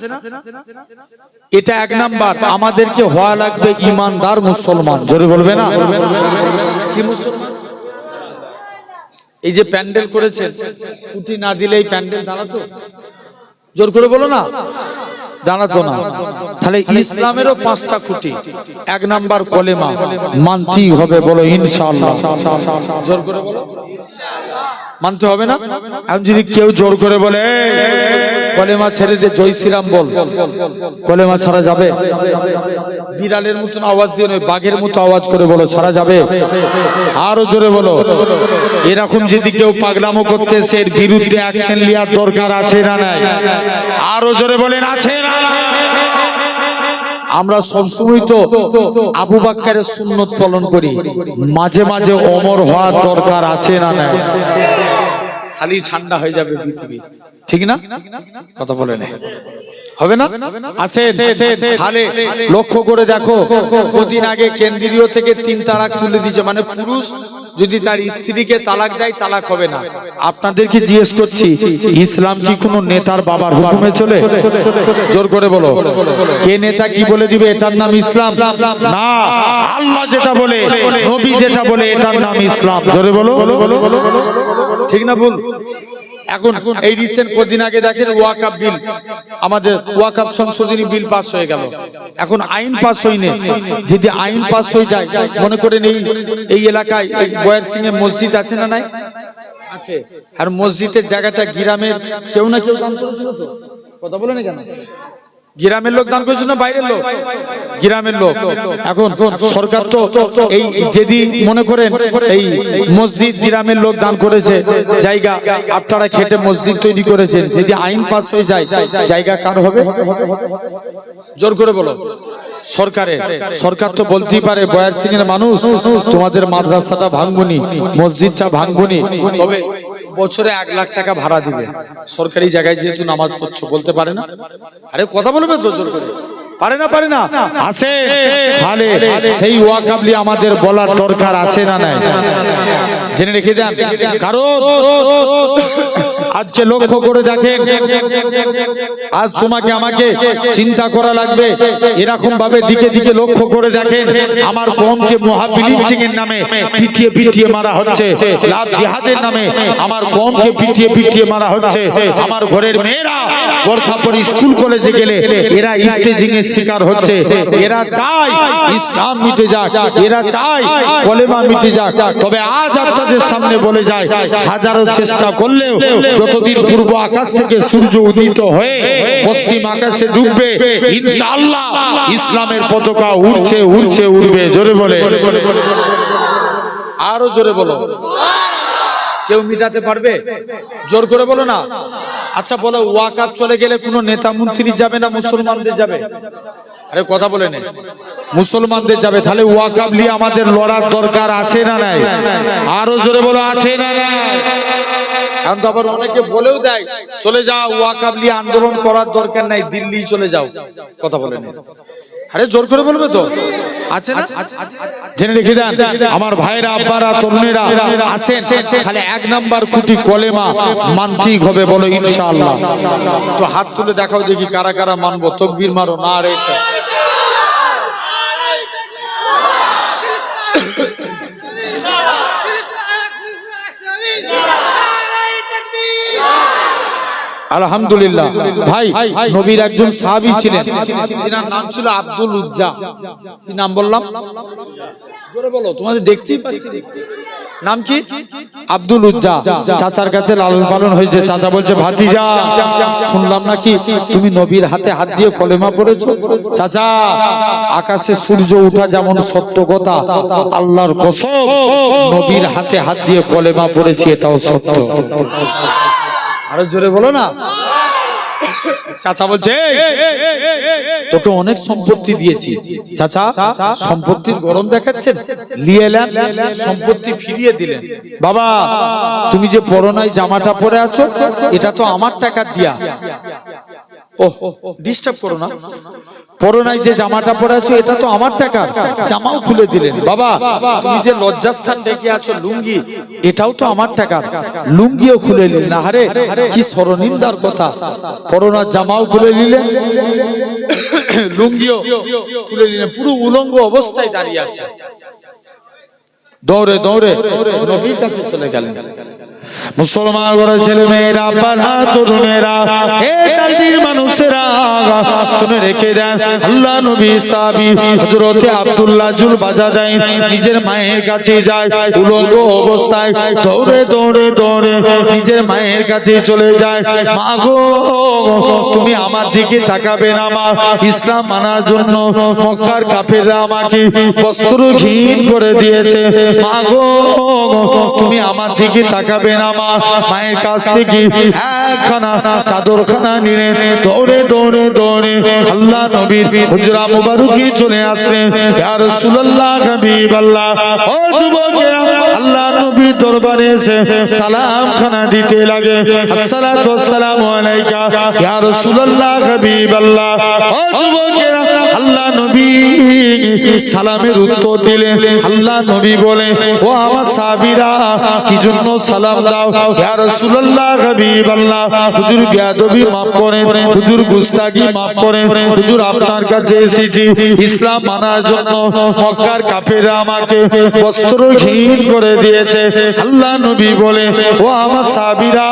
এটা 1 নাম্বার। আমাদেরকে হওয়া লাগবে ঈমানদার মুসলমান। জোরে বলবে না? কি মুসলমান? এই যে প্যান্ডেল করেছেন, খুঁটি না দিলে এই প্যান্ডেল দাঁড়াতো? জোর করে বলো না, দাঁড়াতো না। তাহলে ইসলামেরও 5টা খুঁটি। 1 নাম্বার কলেমা মানতেই হবে, বলো ইনশাআল্লাহ। জোর করে বলো মানতে হবে না? এখন যদি কেউ জোর করে বলে কলেমা ছেড়ে দে, জয় শ্রীরাম বল, কলেমা ছাড়া যাবে? বিড়ালের মতন আওয়াজ দিয়ে নয়, বাঘের মতো আওয়াজ করে বলো, ছাড়া যাবে? আরো জোরে বলো। এরকম যদি কেউ পাগলামো করতে, এর বিরুদ্ধে অ্যাকশন নেওয়ার দরকার আছে না নাই? আরো জোরে বলেন, আছে না নাই? আমরা সবসময় তো আবু বাক্কারের সুন্নত পালন করি, মাঝে মাঝে ওমর হওয়ার দরকার আছে না নাই? খালি ঠান্ডা হয়ে যাবে পৃথিবী, ঠিক না? কথা বলে না, হবে না? আসেন তাহলে লক্ষ্য করে দেখো, কদিন আগে কেন্দ্রীয় থেকে 3 তালাক তুলে দিয়েছে, মানে পুরুষ যদি তার স্ত্রীকে তালাক দেয় তালাক হবে না। আপনাদেরকে জিজ্ঞেস করছি, ইসলাম কি কোনো নেতার বাবার হুকুমে চলে? জোর করে বলো, কে নেতা কি বলে দিবে এটার নাম ইসলাম না। আল্লাহ যেটা বলে, নবী যেটা বলে, এটার নাম ইসলাম। জোরে বলো, ঠিক না ভুল? এখন এই রিসেন্ট কদিন আগে দেখেন ওয়াকফ বিল, আমাদের ওয়াকফ সংশোধনী বিল পাস হয়ে গেল। এখন আইন পাস হয়নি, যদি আইন পাস হয়ে যায়, মনে করেন এই এলাকায় বয়ার সিং এ মসজিদ আছে না নাই? আছে। আর মসজিদের জায়গাটা গ্রামের কেউ না কেউ দান করেছিল তো? কথা বলে না কেন? গ্রামের লোক দান করেছে না বাইরের লোক? গ্রামের লোক। এখন সরকার তো এই যদি মনে করেন এই মসজিদ গ্রামের লোক দান করেছে, জায়গা আপনারা খেটে মসজিদ তৈরি করেছেন, যদি আইন পাস হয়ে যায়, জায়গা কার হবে? জোর করে বলো। সরকারের। সরকার তো বলতেই পারে বয়ার সিং এর মানুষ, তোমাদের মাদ্রাসাটা ভাঙবনি, মসজিদটা ভাঙবনি, তবে বছরে 1 লাখ টাকা ভাড়া দিবে। সরকারি জায়গায় যেহেতু নামাজ পড়ছো, বলতে পারে না? আরে কথা বলবে তো জোর করে, পারে না? পারে না? আছে। তাহলে সেই ওয়াকফলি আমাদের বলার দরকার আছে না নাই? জেনে রেখে দেন। কারণ আজকে লক্ষ্য করে দেখেন, আজ তোমাকে আমাকে চিন্তা করা লাগবে। এরকম ভাবে দিকে দিকে লক্ষ্য করে দেখেন, আমার কওমকে মুহাবিলিচিং এর নামে পিটিয়ে পিটিয়ে মারা হচ্ছে, লাভ জিহাদের নামে আমার কওমকে পিটিয়ে পিটিয়ে মারা হচ্ছে। আমার ঘরের মেয়েরা বোরখা পরে স্কুল কলেজে গেলে এরা ইফতেজিং এর শিকার হচ্ছে। এরা চায় ইসলাম মিটে যাক, এরা চায় কলেমা মিটে যাক। তবে আজ আপনাদের সামনে বলে যায়, হাজারো চেষ্টা করলেও যতদিন পূর্ব আকাশ থেকে সূর্য উদিত হয়ে পশ্চিম আকাশে ডুববে, ইনশাআল্লাহ ইসলামের পতাকা উড়ছে উড়ছে উড়বে। জোরে বলে, আরো জোরে বলো। কেউ মিটাতে পারবে? জোর করে বলো না। আচ্ছা বলো, ওয়াকফ চলে গেলে কোনো নেতা মন্ত্রী যাবে না মুসলমানদের যাবে? আরে কথা বলে নে, মুসলমানদের যাবে। তাহলে ওয়াকফ নিয়ে আমাদের লড়ার দরকার আছে না নাই? আরো জোরে বলো, আছে না নাই? এখন তো আবার অনেকে বলেও দেয়, চলে যাও, ওয়াকফ নিয়ে আন্দোলন করার দরকার নাই, দিল্লি চলে যাও। কথা বলে নে। আরে জোর করে বলবে তো, আছে না? জেনে রেখে দেন আমার ভাইরা, আব্বারা, তরুণেরা, আসেন। তাহলে 1 নাম্বার খুঁটি কলেমা মানতেই হবে, বলো ইনশাআল্লাহ। তো হাত তুলে দেখাও দেখি কারা কারা মানবো। তাকবীর মারো, না রে। আলহামদুলিল্লাহ। ভাই, নবীর একজন সাহাবী ছিলেন, যার নাম ছিল আব্দুল উজ্জা। কি নাম বললাম? জোরে বলো, তোমাদের দেখতেই পাচ্ছি। নাম কি? আব্দুল উজ্জা। চাচার কাছে লালন পালন হয়েছে। চাচা বলছে, ভাতিজা শুনলাম নাকি তুমি নবীর হাতে হাত দিয়ে কলেমা পড়েছো? চাচা, আকাশে সূর্য ওঠা যেমন সত্য কথা, আল্লাহর কসম নবীর হাতে হাত দিয়ে কলেমা পড়েছি, এটাও সত্য। আরো জোরে বলো না। চাচা বলছে, তোকে অনেক সম্পত্তি দিয়েছি। চাচা, সম্পত্তির গরম দেখাচ্ছেন? নিয়ে এলেন, সম্পত্তি ফিরিয়ে দিলেন। বাবা, তুমি যে পরনায় জামাটা পরে আছো, এটা তো আমার টাকা দিয়া। ওহ, ডিস্টার্ব করো না। পরনায় যে জামাটা পরে আছো, এটা তো আমার টাকা। জামাও খুলে দিলেন। বাবা, তুমি যে লজ্জাস্থান ডেকে আছো, লুঙ্গি, এটাও তো আমার টাকা। লুঙ্গিও খুলে নিলেন। আরে কি শরনিন্দার কথা! পরনার জামাও খুলে নিলেন, লুঙ্গিও খুলে নিলেন, পুরো উলঙ্গ অবস্থায় দাঁড়িয়ে আছে। দৌড়ে দৌড়ে নবীর কাছে চলে গেলেন। মুসলমান ঘরের ছেলে মেয়েরা, বাবা তরুণেরা, হে তালদির মানুষেরা, শুনে রেখে দেন, আল্লাহ নবী সাহাবী হযরতে আব্দুল্লাহ জুল বাজাদাইন নিজের মায়ের কাছে যায়, উলঙ্গ অবস্থায় দৌড়ে দৌড়ে দৌড়ে নিজের মায়ের কাছে চলে যায়। মা গো, তুমি আমার দিকে তাকাবে না মা, ইসলাম মানার জন্য মক্কার কাফেররা আমাকে বস্ত্রহীন করে দিয়েছে। মা গো, তুমি আমার দিকে তাকাবে না মা। মায়ের কাছ থেকে একখানা চাদরখানা নিয়ে দৌড়ে দৌড়ে দৌড়ে আল্লাহ নবীর হুজরা মুবারকে চলে আসলেন। ইয়া রাসূলুল্লাহ, হাবিবাল্লাহ, ও যুবকেরা, আল্লাহ নবীর দরবারে এসে সালাম খানা দিতে লাগে। আসসালাতু ওয়াসসালামু আলাইকা ইয়া রাসূলুল্লাহ, হাবিবাল্লাহ। ও যুবকেরা, আল্লাহ নবী সালামের উত্তর দিলেন। আল্লাহ নবী বলে, ও আমার সাহাবীরা, কি জন্য সালাম দাও? ইয়া রাসূলুল্লাহ, হাবিবাল্লাহ, হুজুর বেয়াদবি মাফ করেন, হুজুর গুস্তাখি মাফ করেন, হুজুর আপনার কাছে এসেছি ইসলাম মানার জন্য, মক্কার কাফেররা আমাকে বস্ত্রহীন করে দিয়েছে। আল্লাহ নবী বলে, ও আমার সাহাবীরা,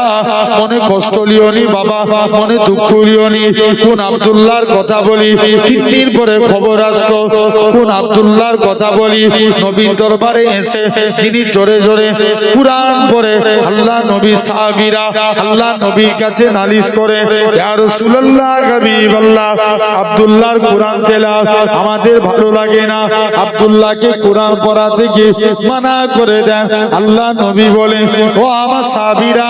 মনে কষ্ট লিওনি বাবা, মনে দুঃখ লিওনি। কোন আব্দুল্লাহর কথা বলি? 3 দিন পরে খবর আসলো, কোন আব্দুল্লাহর কথা বলি? নবীর দরবারে এসে যিনি জোরে জোরে কুরআন পড়ে, আল্লাহ নবী সাহাবীরা আল্লাহ নবীর কাছে নালিশ করে, ইয়া রাসূলুল্লাহ, হাবিবাল্লাহ, আব্দুল্লাহর কুরআন তেলাওয়াত আমাদের ভালো লাগে না, আব্দুল্লাহকে কুরআন পড়া থেকে মানা করে দেন। আল্লাহ নবী বলে, ও আমার সাহাবীরা,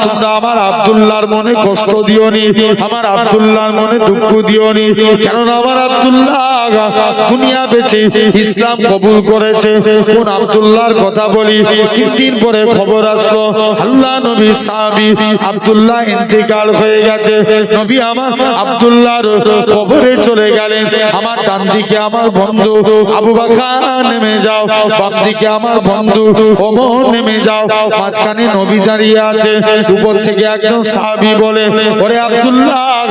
তোমরা আমার আব্দুল্লাহর মনে কষ্ট দিওনি, আমার আব্দুল্লাহর মনে দুঃখ দিওনি, কারণ আমার আব্দুল্লাহ দুনিয়া বেঁচে ইসলাম কবুল করেছে। কোন আব্দুল্লাহর কথা বলি? 3 দিন পরে খবর আসলো, আল্লাহ নবী সাহাবী আব্দুল্লাহ ইন্তেকাল হয়ে গেছে। নবী আমার আব্দুল্লাহর কবরে চলে গেলেন। আমার ডান দিকে আমার বন্ধু আবু বকর নেমে যাও, বাম দিকে আমার বন্ধু ওমর নেমে যাও, মাঝখানে নবী দাঁড়িয়ে আছে। উপর থেকে একজন সাহাবী বলে, ওরে আব্দুল্লাহ,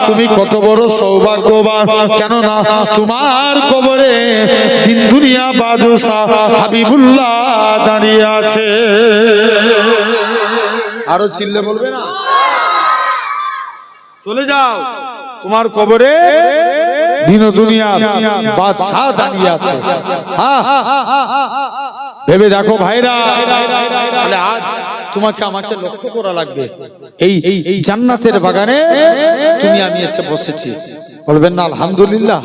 তুমি কত বড় সৌভাগ্যবান, কেন না তোমার কবরে দিন দুনিয়া বাদশাহ হাবিবুল্লাহ দাঁড়িয়ে আছে। আরো চিল্লে বলবে না? চলে যাও, তোমার কবরে দিন দুনিয়া বাদশাহ দাঁড়িয়ে আছে। ভেবে দেখো ভাইরা, তাহলে আজ তোমাকে আমাকে লক্ষ্য করা লাগবে। এই জান্নাতের বাগানে তুমি আমি এসে বসেছি, বলবেন না আলহামদুলিল্লাহ?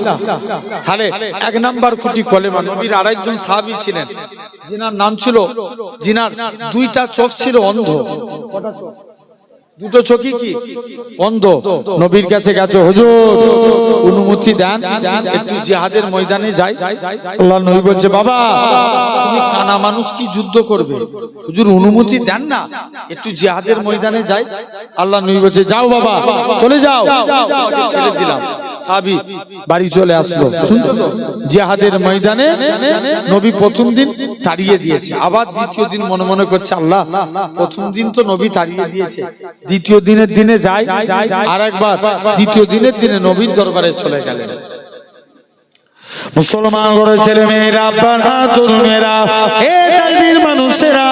তাহলে 1 নাম্বার খুঁটি কলেমা। নবীর আরেকজন সাহাবী ছিলেন, যিনার নাম ছিল, যিনার 2টা চোখ ছিল অন্ধ। কটা চোখ? 2টো চোখই কি অন্ধ। নবীর কাছে গেছে, হুজুর অনুমতি দেন, একটু জিহাদের ময়দানে যাই। আল্লাহ নবী বলছে, বাবা তুমি কানা মানুষ কি যুদ্ধ করবে? হুজুর অনুমতি দেন না, একটু জিহাদের ময়দানে যাই। আল্লাহ নবী বলছে, যাও বাবা, চলে যাও, তোমাকে ছেড়ে দিলাম। সাহাবী বাড়ি চলে আসলো। শুনছো তো, জিহাদের ময়দানে নবী প্রথম দিন তাড়িয়ে দিয়েছে, আবার দ্বিতীয় দিন মনে মনে করছে, আল্লাহ প্রথম দিন তো নবী তাড়িয়ে দিয়েছে, দ্বিতীয় দিনের দিনে যাই, আর একবার দ্বিতীয় দিনের দিনে নবীর দরবারে চলে গেলেন। মুসলমান ঘরের ছেলে মেয়েরা, বাবা তরুণেরা, হে তালদির মানুষেরা,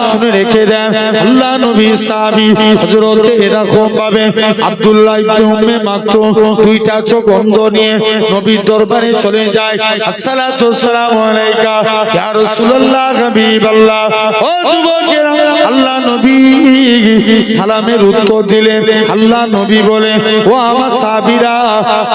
শুনে রেখে দেন, আল্লাহ নবী সাহাবী হযরতে এরকম ভাবে আব্দুল্লাহ ইবনে উম্মে মাকতুম 2টা চোখ অন্ধ নিয়ে নবীর দরবারে চলে যায়। আসসালাতু ওয়াসসালামু আলাইকা ইয়া রাসূলুল্লাহ, হাবিবাল্লাহ। ও যুবকেরা, আল্লাহ নবী সালামের উত্তর দিলেন। আল্লাহ নবী বলে, ও আমার সাহাবীরা,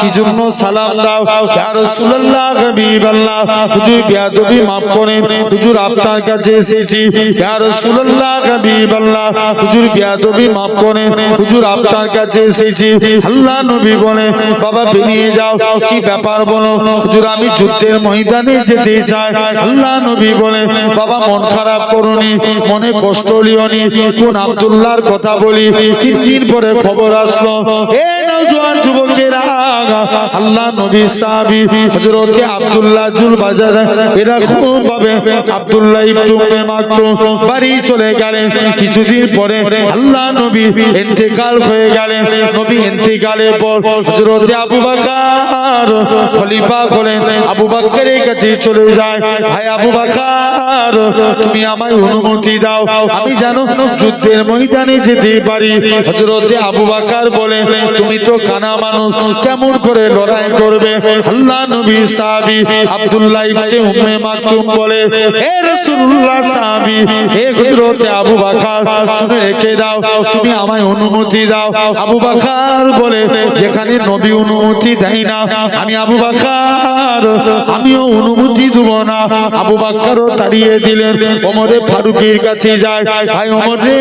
কি জন্য সালাম দাও? ইয়া রাসূলুল্লাহ, হাবিবাল্লাহ, হুজুর বেয়াদবি মাফ করেন, হুজুর আপনার কাছে এসেছি। ইয়া রাসূলুল্লাহ, হাবিবাল্লাহ, হুজুর বেয়াদবি মাফ করেন, হুজুর আপনার কাছে এসেছি। আল্লাহ নবী বলে, বাবা বেরিয়ে যাও, কি ব্যাপার বলো? হুজুর আমি যুদ্ধের ময়দানে যেতে চাই। আল্লাহ নবী বলে, বাবা মন খারাপ করুনি, মনে কষ্ট লিওনি। কোন আব্দুল্লাহর কথা বলি? 3 দিন পরে খবর আসলো, এ নওজোয়ান যুবকেরা, আল্লাহ নবী সাহাবী হযরতে আব্দুল্লাহ জুল বাজার এরকম ভাবে আব্দুল্লাহ ইবনে উম্মে মাকতুম বাড়ি চলে গেলেন। কিছুদিন পরে আল্লাহ নবী ইন্তেকাল হয়ে গেলেন। নবী ইন্তেকালের পর হযরতে আবু বকর খলিফা হলেন। আবু বকরের কাছে চলে যায়, ভাই আবু বকর তুমি আমায় অনুমতি দাও, আমি জানো যুদ্ধের ময়দানে যেতে পারি। হযরতে আবু বকর বলে তুমি তো কানা মানুষ, কেমন করে লড়াই করবে? আল্লাহ নবী সাহাবী আব্দুল্লাহ ইবনে উম্মে মাকতুম বলে হে রাসূলুল্লাহ সাহাবী, হে হযরতে আবু বকর শুনে রেখে দাও, তুমি আমায় অনুমতি দাও। আবু বকর বলে যেখানে নবী অনুমতি দেয় না, আমি আবু বকর আমিও অনুমতি দেব না। আবু বকরও তাড়িয়ে দিলেন। ওমরে ফারুকের কাছে যায়, ভাই ওমর রে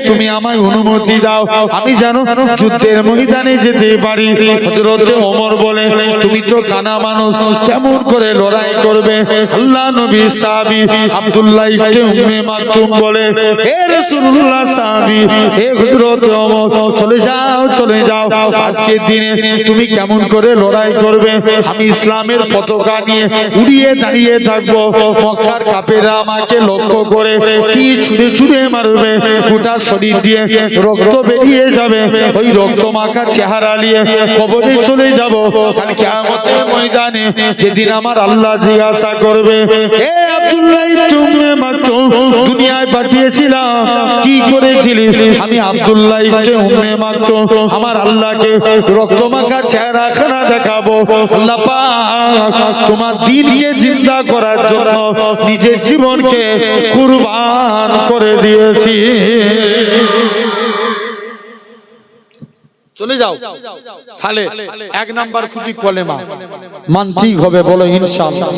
তুমি আমায় অনুমতি দাও, আমি জানো যুদ্ধের ময়দানে যেতে পারি। হযরতে ওমর বলে তুমি তো কানা মানুষ, কেমন করে লড়াই করবে? আল্লাহ নবী সাহাবী আব্দুল্লাহ ইবনে উম্মে মাকতুম বলে হে রাসূলুল্লাহ সাহাবী, হে হযরতে ওমর চলে যাও, চলে যাও, আজকের দিনে তুমি কেমন করে লড়াই করবে? আমি ইসলামের পতাকা নিয়ে উড়িয়ে দাঁড়িয়ে থাকবো, মক্কার কাফেররা আমাকে লক্ষ্য করে কি ছুঁড়ে ছুঁড়ে মারবে, গোটা শরীর দিয়ে রক্ত বেরিয়ে যাবে, ওই রক্ত মাখা চেহারা নিয়ে কবরে চলে যাব কাল কিয়ামতের ময়দানে, যেদিন আমার আল্লাহ জিজ্ঞাসা করবে হে আব্দুল্লাহ ইবনে উম্মে মাকতুম দুনিয়ায় পাঠিয়েছিলাম কি করেছিলি? আমি আব্দুল্লাহ ইবনে উম্মে মাকতুম আমার আল্লাহকে রক্ত মাখা চেহারা খানা দেখাবো। আল্লাহ পাক তোমার দ্বীনকে জিন্দা করার জন্য নিজের জীবনকে কুরবান করে দিয়েছি। চলে যাও, তাহলে এক নাম্বার খুঁটি কলেমা মানতেই হবে, বলো ইনশাআল্লাহ।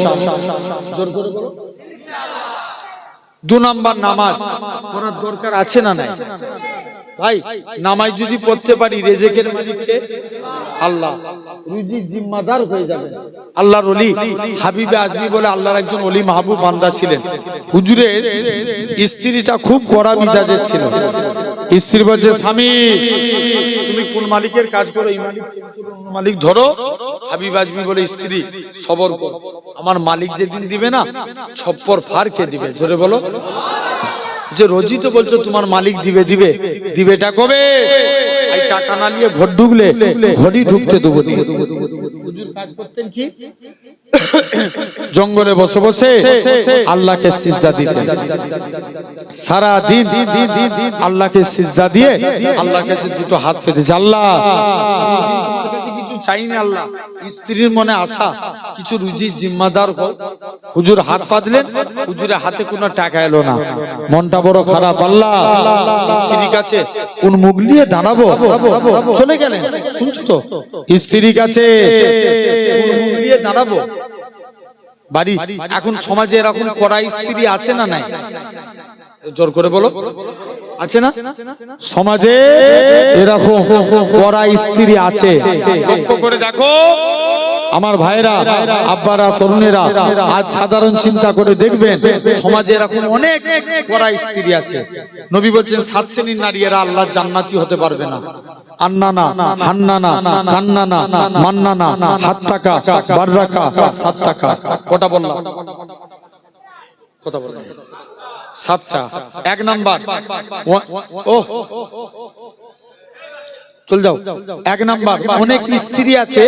জোর করে বলো ইনশাআল্লাহ। 2 নাম্বার নামাজ পড়ার দরকার আছে না নাই? ভাই নামাজ যদি পড়তে পারি, রিজিকের মালিক কে? আল্লাহ, রুজি জিম্মাদার হয়ে যাবে। আল্লাহর ওলি হাবিবে আজমি বলে আল্লাহর একজন ওলি মাহবুব বান্দা ছিলেন। হুজুরের স্ত্রীটা খুব কড়া মিজাজের ছিল। স্ত্রী বলছে স্বামী তুমি কোন মালিকের কাজ করো, এই মালিক অন্য মালিক ধরো। হাবিব আজমি বলে স্ত্রী সবর কর, আমার মালিক যেদিন দিবে না ছপ্পর ফার কে দিবে? জোরে বলো। যে রোজই তো বলছো তোমার মালিক দিবে, দিবে দিবেটা কবে? এই টাকা না নিয়ে ঘর ঢুকলে ঘড়ি ঢুকতে দেবো। হুজুর কাজ করতেন কি? জঙ্গলে বসে বসে আল্লাহকে সিজদা দিতেন, সারা দিন আল্লাহকে সিজদা দিয়ে আল্লাহর কাছে দুটো হাত পেতেছে, আল্লাহ কিছু চাই না, আল্লাহ স্ত্রীর মনে আশা কিছু রুজির জিম্মাদার হোক। হুজুর হাত পাতলেন, হুজুরের হাতে কোনো টাকা এলো না, মনটা বড় খারাপ। আল্লাহ স্ত্রীর কাছে কোন মুখ নিয়ে দাঁড়াবো? চলে গেলেন, শুনছো তো? স্ত্রীর কাছে কোন মুখ নিয়ে দাঁড়াবো? বাড়ি এখন সমাজে এরকম কড়া স্ত্রী আছে না নাই? জোর করে বলো, আছে না? সমাজে এরকম কড়া স্ত্রী আছে। লক্ষ্য করে দেখো আমার ভাইরা, আব্বারা, তরুণেরা, আজ সাধারণ চিন্তা করে দেখবেন সমাজে এরকম অনেক কড়া স্ত্রী আছে। নবী বলছেন 7 শ্রেণীর নারী এরা আল্লাহর জান্নাতি হতে পারবে না। আন্নানা, হান্নানা, কান্নানা, মান্নানা, হাত্তাকা, বাররাকা, সাত্তাকা। কটা বললাম? কথা বললাম 7টা। 1 নাম্বার চল যাও। 1 নাম্বার অনেক স্ত্রী আছে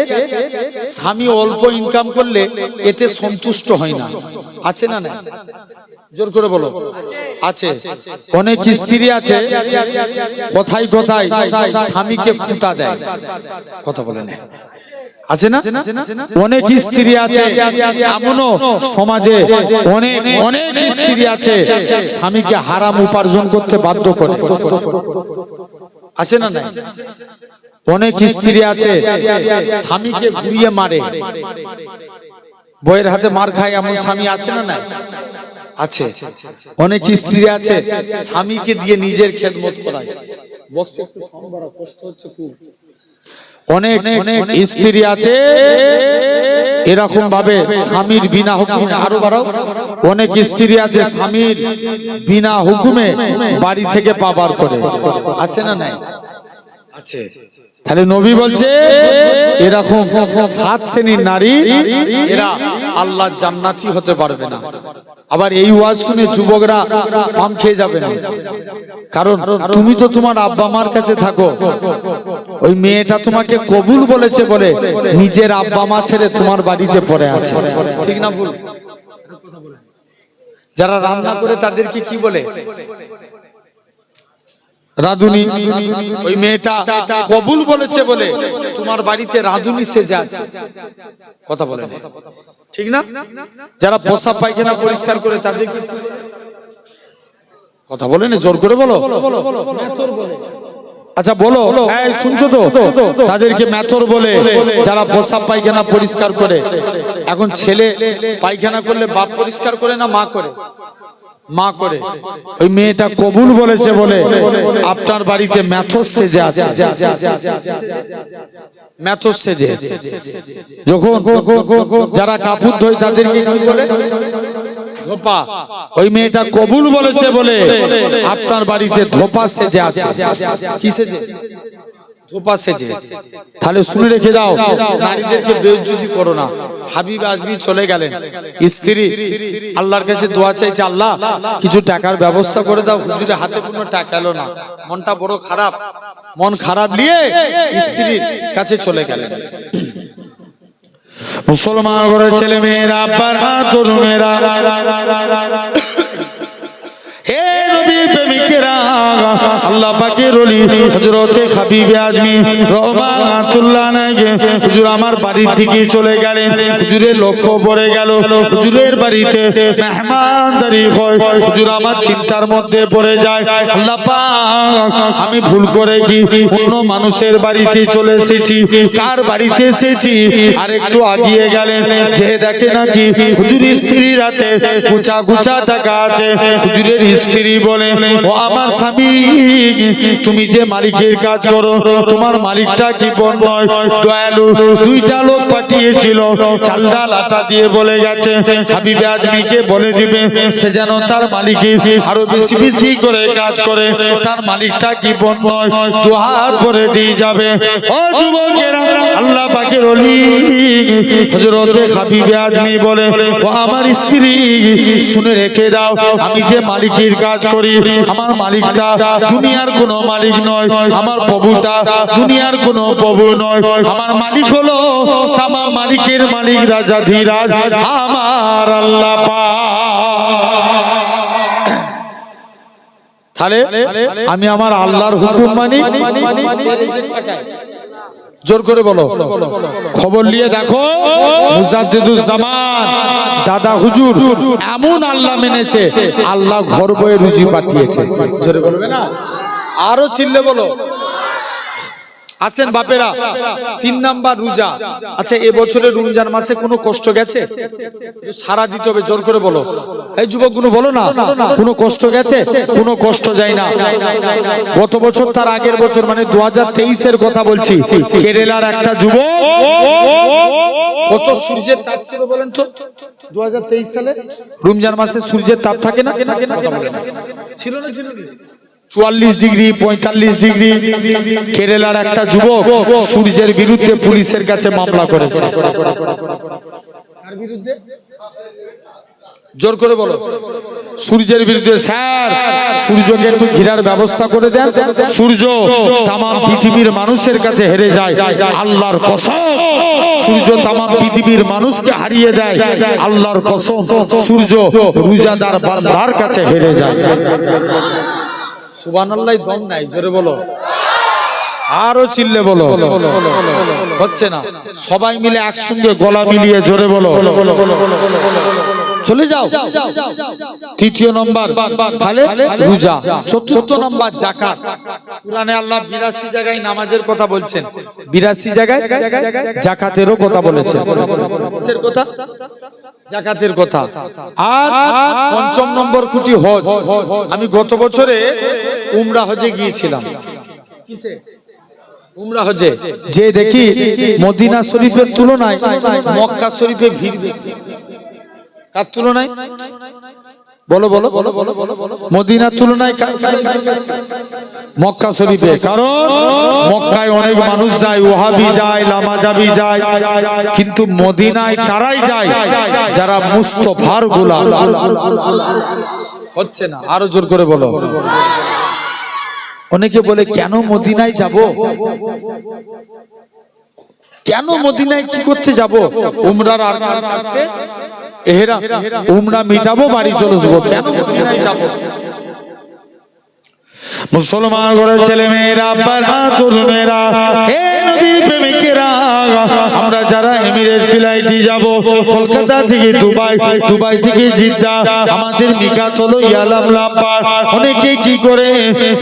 স্বামী অল্প ইনকাম করলে এতে সন্তুষ্ট হয় না, আছে না না? জোর করে বলো, আছে। অনেক স্ত্রী আছে কথায় কথায় স্বামীকে খুঁটা দেয়, কথা বলে না, আছে না? অনেক স্ত্রী আছে এমনও সমাজে, অনেক অনেক স্ত্রী আছে স্বামীকে হারাম উপার্জন করতে বাধ্য করে, আছে না না? অনেক স্ত্রী আছে স্বামীকে ঘুরিয়ে মারে, বইয়ের হাতে মার খায়, এমন স্বামী আছে না না? আছে। অনেক স্ত্রী আছে স্বামীকে দিয়ে নিজের খেদমত করায়। বক্সে একটু সাউন্ড বাড়াও, কষ্ট হচ্ছে খুব। অনেক স্ত্রী আছে এরকম ভাবে স্বামীর বিনা হুকুমে, আরো বাড়াও, অনেক স্ত্রী আছে স্বামীর বিনা হুকুমে বাড়ি থেকে পা বার করে, আছে না নাই? আছে। তাহলে নবী বলছে এরকম 7 শ্রেণীর নারী এরা আল্লাহর জান্নাতি হতে পারবে না। আবার এই ওয়াজ শুনে যুবকরা পাম খেয়ে যাবে না, কারণ তুমি তো তোমার আব্বা মার কাছে থাকো, ওই মেয়েটা তোমাকে কবুল বলেছে বলে নিজের আব্বা মা ছেড়ে তোমার বাড়িতে পড়ে আছে, ঠিক না ভুল? যারা রান্না করে তাদেরকে কি বলে? রাঁধুনি। ওই মেয়েটা কবুল বলেছে বলে তোমার বাড়িতে রাঁধুনি সেজে আছে, কথা বলে না, ঠিক না? যারা পোশাক পায়খানা পরিষ্কার করে তাদেরকে কথা বলে না, জোর করে বলো। আচ্ছা বলো, এই শুনছো তো? তাদেরকে মেথর বলে, যারা পোশাক পায়খানা পরিষ্কার করে। এখন ছেলে পায়খানা করলে বাপ পরিষ্কার করে না মা করে? মা করে। ওই মেয়েটা কবুল বলেছে বলে আপনার বাড়িতে মেথর সেজে আছে, মেথর সেজে। যখন যারা কাপড় ধোয় তাদেরকে কি বলে? ধোপা। ওই মেয়েটা কবুল বলেছে বলে আপনার বাড়িতে ধোপা সেজে আছে। কি সেজে? ধোপা সেজে। তাহলে শুনে রেখে দাও, নারীদেরকে বেইজ্জতি করো না। হাবিব আজমি চলে গেলেন, স্ত্রী আল্লাহর কাছে দোয়া চাইছে, আল্লাহ কিছু টাকার ব্যবস্থা করে দাও। হুজুরের হাতে কোনো টাকা এলো না, মনটা বড় খারাপ। মন খারাপ নিয়ে স্ত্রীর কাছে চলে গেলেন। মুসলমান ঘরের ছেলে মেয়েরা, আব্বার হাত তরুণেরা, হে নবী প্রেমিকেরা, আল্লাহ পাকের ওলি হযরতে হাবিব আজমি রহমাতুল্লাহ আলাইহি হুজুর আমার বাড়ির দিকে চলে গেলেন। হুজুরের লক্ষ্য পড়ে গেল হুজুরের বাড়িতে মেহমানদারি হয়। হুজুর আমার চিন্তার মধ্যে পড়ে যায়, আল্লাহ পাক আমি ভুল করে কি অন্য মানুষের বাড়িতে চলে এসেছি? কার বাড়িতে এসেছি? আর একটু আগিয়ে গেলেন, যে দেখে নাকি হুজুরের স্ত্রীর হাতে গুছা গুছা টাকা আছে। হুজুরের স্ত্রী বলে, ও আমার স্বামী, তুমি যে মালিকের কাজ করো তোমার মালিকটা কি বড় নয়? দয়ালু, 2টা লোক পাঠিয়েছিল, চাল ডাল আটা দিয়ে বলে গেছে হাবিব আজমিকে বলে দিবে সে যেন তার মালিকের আরো বেশি বেশি করে কাজ করে। তার মালিকটা কি বড় নয়? দুহাত ভরে দিয়ে যাবে। ও যুবকেরা, আল্লাহ পাকের ওলি হযরতে হাবিব আজমি বলে, ও আমার স্ত্রী শুনে রেখে দাও, আমি যে মালিকের কাজ করি আমার মালিকটা দুনিয়ার কোনো মালিক নয়, আমার প্রভুটা দুনিয়ার কোনো প্রভু নয়। আমার মালিক হলো তামাম মালিকের মালিক, রাজা ধীরাজ আমার আল্লাহ পাক। তাহলে আমি আমার আল্লাহর হুকুম মানি, জোর করে বলো। খবর নিয়ে দেখো, মুজাদ্দিদুজ্জামান দাদা হুজুর এমন আল্লাহ মেনেছে, আল্লাহ ঘর বয়ে রুজি পাঠিয়েছে। জোরে বলবে না? আরো চিল্লে বলো। আসেন বাপেরা, 3 নাম্বার রোজা। আচ্ছা, এবছরের রমজান মাসে কোনো কষ্ট গেছে? সারা দিতে হবে, জোর করে বলো। এই যুবক গুলো বলো না, কোনো কষ্ট গেছে? কোনো কষ্ট যায় না। গত বছর তার আগের বছর মানে 2023-এর কথা বলছি, কেরালার একটা যুবক, কত সূর্যের তাপ ছিল বলেন তো 2023 সালে? রমজান মাসে সূর্যের তাপ থাকে না? কথা বলেন। ছিল না? ছিল না? 44 ডিগ্রি 45 ডিগ্রি। কেরালার একটা যুবক সূর্যের বিরুদ্ধে পুলিশের কাছে মামলা করেছে। কার বিরুদ্ধে? জোর করে বলো। সূর্যের বিরুদ্ধে। স্যার, সূর্যকে একটু ঘিরার ব্যবস্থা করে দেন। সূর্য তামাম পৃথিবীর মানুষের কাছে হেরে যায়, আল্লাহর কসম। সূর্য তামাম পৃথিবীর মানুষকে হারিয়ে দেয়, আল্লাহর কসম। সূর্য রোজাদার বান্দার কাছে হেরে যায়। সুবহানাল্লাহ, দম নাই, জোরে বলো। আরো চিল্লে বলো। হচ্ছে না, সবাই মিলে একসঙ্গে গলা মিলিয়ে জোরে বলো। চলে যাও। 3 নম্বর তাহলে রোজা। 4 নম্বর যাকাত। কুরআনে আল্লাহ 82 জায়গায় নামাজের কথা বলছেন, 82 জায়গায় যাকাতেরও কথা বলেছেন। কিসের কথা? যাকাতের কথা। আর 5 নম্বর খুঁটি হজ। আমি গত বছরে উমরা হজে গিয়েছিলাম। কিসে? উমরা হজে। যে দেখি মদিনা শরীফের তুলনায় মক্কা শরীফে ভিড় বেশি। কার তুলনায়? বলো বলো বলো বলো মদিনার তুলনায় মক্কা শরীফে, কারণ মক্কায় অনেক মানুষ যায়, ওহাবি যায়, লামাজাবি যায়, কিন্তু মদিনায় কারাই যায়? যারা মুস্তফার গোলাম। হচ্ছে না, আরো জোর করে বলো। অনেকে বলে কেন মদিনায় যাব, কেন মদিনায় কি করতে যাব? উমরার এহেরা উমরা মিটাবো, বাড়ি চলে যাবো, কেন মদিনায় যাব? মুসলমান ঘরের ছেলে মেয়েরা, বাহাদুর মেয়েরা, হে নবী প্রেমিকেরা, আমরা যারা এমিরেট ফ্লাইটে যাব, কলকাতা থেকে দুবাই, দুবাই থেকে জিদ্দা, আমাদের মিকাত হলো ইয়ালাম লাম্বার। অনেকে কি করে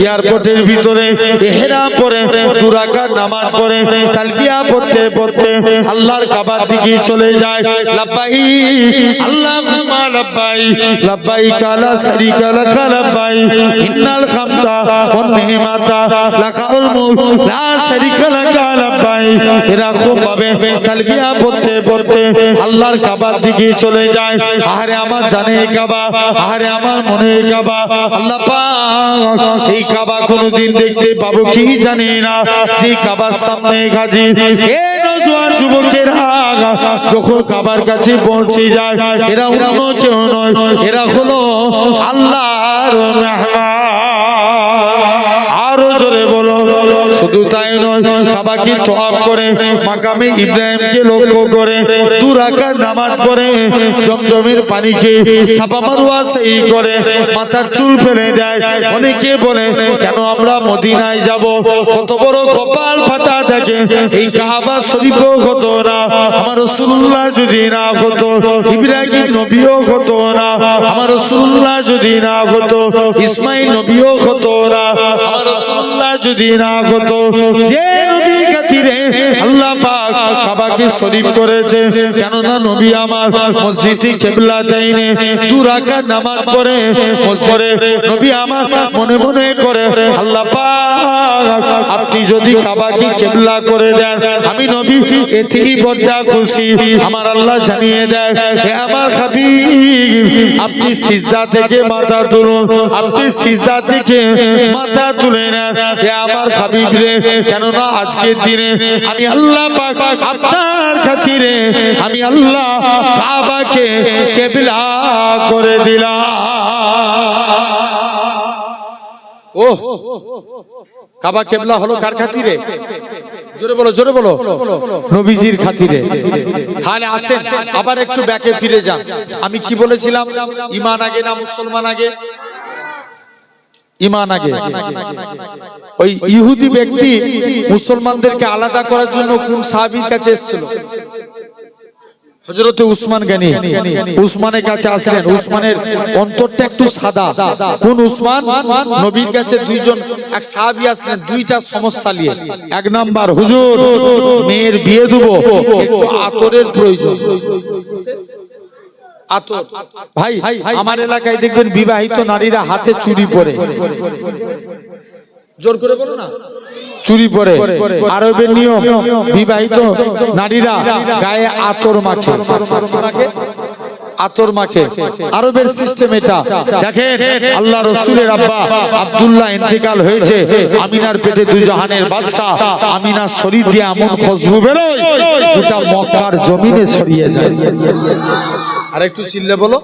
এয়ারপোর্টের ভিতরে ইহরাম পরে 2 রাকাত নামাজ পড়ে তালবিয়া পড়তে পড়তে আল্লাহর কাবার দিকে চলে যায়। লাব্বাইক আল্লাহুম্মা লাব্বাইক, লাব্বাইক লা শারীকা লাক লাব্বাইক, ইন্নাল হামদা ওয়ান নি'মাতা লাকাল মুলক লা শারীকা লাক লাব্বাইক। এরা খুব ভাবে তালবিয়া পড়তে পড়তে আল্লাহর কাবার দিকে চলে যায়। আহারে আমার জানে কাবা, আহারে আমার মনে কাবা। আল্লাহ পাক এই কাবা কোনদিন দেখতে পাবো কি জানি না, যে কাবার সামনে হাজির এ নওজোয়ান যুবকেরা যখন কাবার কাছে পৌঁছে যায়, এরা অন্য কেউ নয়, এরা হলো আল্লাহর মেহমান। আরো জোরে বলো। শুধু তাই নয়, কাবাকে তওয়াফ করে মাকামে ইব্রাহিমকে লক্ষ্য করে 2 রাকাত নামাজ পড়ে জমজমের পানিকে সাফা মারওয়া সই করে মাথার চুল ফেলে দেয়। অনেকে বলে কেন আমরা মদিনায় যাব? কত বড় কপাল ফাটা থাকে, এই কাবা শরীফও হতো না আমার রাসূলুল্লাহ যদি না হতো, ইব্রাহিম নবীও হতো না আমার রাসূলুল্লাহ যদি না হতো, ইসমাইল নবীও হতো না আমার রাসূলুল্লাহ যদি না হতো। যে নবী খাতিরে আল্লাহ পাক কাবাকে শরীফ করেছে, কেন না নবী আমার মসজিদে কিবলাতাইনে 2 রাকাত নামাজ পড়ে মসজিদে নবী আমার মনে মনে করে আল্লাহ পাক আপনি যদি কাবাকে কিবলা করে দেন, আমি নবী এতেই বড় খুশি। আমার আল্লাহ জানিয়ে দেয়, হে আমার হাবিব আপনি সিজদা থেকে মাথা তুলুন, আপনি সিজদা থেকে মাথা তুলে নেন হে আমার হাবিব রে, কেননা আজকের দিনে আমি আল্লাহ পাক আপনার খাতিরে আমি আল্লাহ কাবাকে কিবলা করে দিলাম। ও কাবা কিবলা হলো কার খাতিরে? জোরে বলো, জোরে বলো। নবীজির খাতিরে। তাহলে আসেন আবার একটু ব্যাকে ফিরে যান। আমি কি বলেছিলাম? ঈমান আগে না মুসলমান আগে? ঈমান আগে। ওই ইহুদি ব্যক্তি মুসলমানদেরকে আলাদা করার জন্য কোন সাহাবীর কাছে এসেছিল? হযরত উসমান গনি। উসমানের কাছে আসলেন। উসমানের অন্তরটা একটু সাদা। কোন উসমান? নবীর কাছে দুইজন এক সাহাবী আসলেন, 2টা সমস্যা নিয়ে। 1 নাম্বার, হুজুর মেয়ের বিয়ে দেব, একটু আতরের প্রয়োজন। আতর। ভাই আমার এলাকায় দেখবেন বিবাহিত নারীরা হাতে চুড়ি পরে, জোর করে বলো না, চুরি পরে। আরবের নিয়ম বিবাহিত নারীরা গায়ে আতর মাখে, আতর মাখে। আরবের সিস্টেম এটা। দেখেন আল্লাহ রাসূলের আব্বা আব্দুল্লাহ ইন্তেকাল হয়েছে, আমিনার পেটে 2 জাহানের বাদশা আমিনার শরীর দিয়ে এমন খুশবু বেরোয় গোটা মক্কার জমিনে ছড়িয়ে যায়। আর একটু চিল্লে বলো।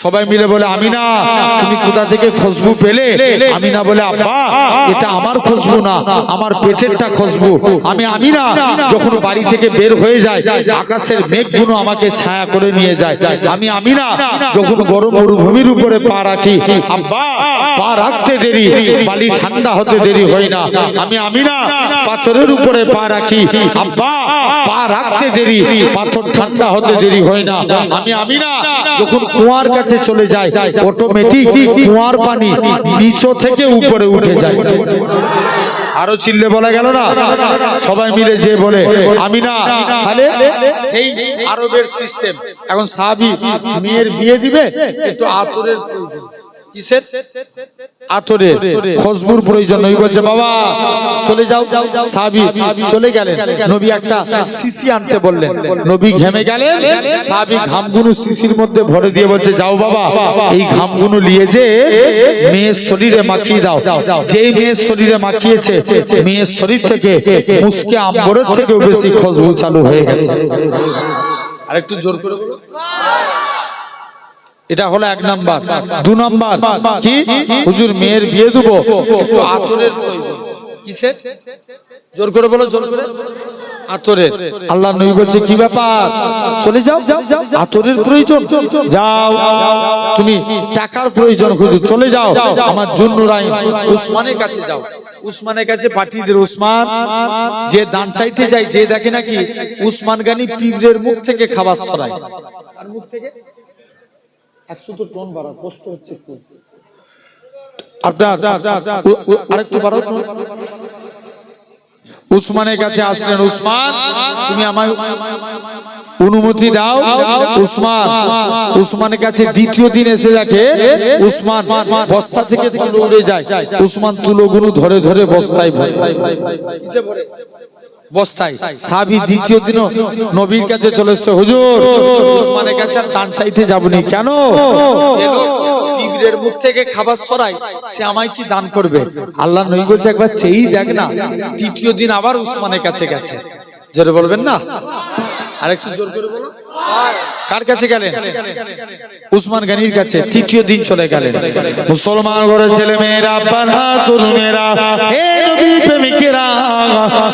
সবাই মিলে বলে আমিনা তুমি কোথা থেকে খুশবু পেলে? আমিনা বলে আব্বা এটা আমার খুশবু না, আমার পেটেরটা খুশবু। আমি আমিনা যখন বাড়ি থেকে বের হয়ে যায় আকাশের মেঘগুলো আমাকে ছায়া করে নিয়ে যায়। আমি আমিনা যখন গরম মরুভূমির উপরে পা রাখি, আব্বা পা রাখতে দেরি বালি ঠান্ডা হতে দেরি হয় না। আমি আমিনা পাথরের উপরে পা রাখি, আব্বা পা রাখতে দেরি পাথর ঠান্ডা হতে দেরি হয় না। আমি আমিনা যখন কুয়ার কাছে চলে যায় অটোমেটিক কুয়ার পানি নিচে থেকে উপরে উঠে যায়। আরো চিল্লে বলা গেল না? সবাই মিলে যে বলে আমিনা। তাহলে সেই আরবের সিস্টেম। এখন সাহাবী মেয়ের বিয়ে দিবে, একটু আতরের প্রয়োজন। কিসের? আতরের খুশবুর প্রয়োজন। নবী বলছে বাবা চলে যাও। সাহাবী চলে গেলেন। নবী একটা শিশি আনতে বললেন। নবী ঘেমে গেলেন। সাহাবী ঘামগুলো শিশির মধ্যে ভরে দিয়ে বলছে যাও বাবা এই ঘামগুলো নিয়ে যে মেয়ের শরীরে মাখিয়ে দাও। যেই মেয়ের শরীরে মাখিয়েছে মেয়ের শরীর থেকে মুস্কে আম্বরের থেকেও বেশি খুশবু চালু হয়ে গেছে। আরেকটু জোর করে বলো। এটা হলো এক নাম্বার। দু নাম্বার কি? হুজুর মেয়ের বিয়ে দেবো, একটু আতরের প্রয়োজন। কিসের? জোর করে বলো, জোর করে। আতরের। আল্লাহ নবী বলছে কি ব্যাপার? চলে যাও, আতরের প্রয়োজন যাও। তুমি টাকার প্রয়োজন হুজুর, চলে যাও আমার জুন্নুরাইন উসমানের কাছে যাও। উসমানের কাছে পাঠিয়ে দিল। উসমান যে দান চাইতে যায়, যে দেখে নাকি উসমান গানি পিঁপড়ের মুখ থেকে খাবার সরায়। আর মুখ থেকে 100 তো টন বাড়া কষ্ট হচ্ছে খুব। আপনার আরেকটু বাড়াও টন। উসমানের কাছে আসলেন। উসমান তুমি আমায় অনুমতি দাও। উসমানের কাছে দ্বিতীয় দিন এসে দেখে উসমান বস্তা থেকে তুলো উড়ে যায়। উসমান তুলোগুলো ধরে ধরে বস্তায় ভরে। কিসে ভরে? বস্তায়। সাহাবী দ্বিতীয় দিন নবীর কাছে চলে এসেছে। হুজুর উসমানের কাছে আর দান চাইতে যাবনি। কেন? যে লোক পিঁপড়ের মুখ থেকে খাবার সরায় সে আমায় কি দান করবে? আল্লাহ নবী বলছে একবার চেয়েই দেখ না। তৃতীয় দিন আবার উসমানের কাছে গেছে। জোরে বলবেন না? আরেকটু জোর করে বলো। কার কাছে গেলেন? উসমান গনির কাছে। তৃতীয় দিন চলে গেলেন। মুসলমান ঘরের ছেলে মেয়েরা, বাবা তরুণেরা, হে নবী প্রেমিকেরা,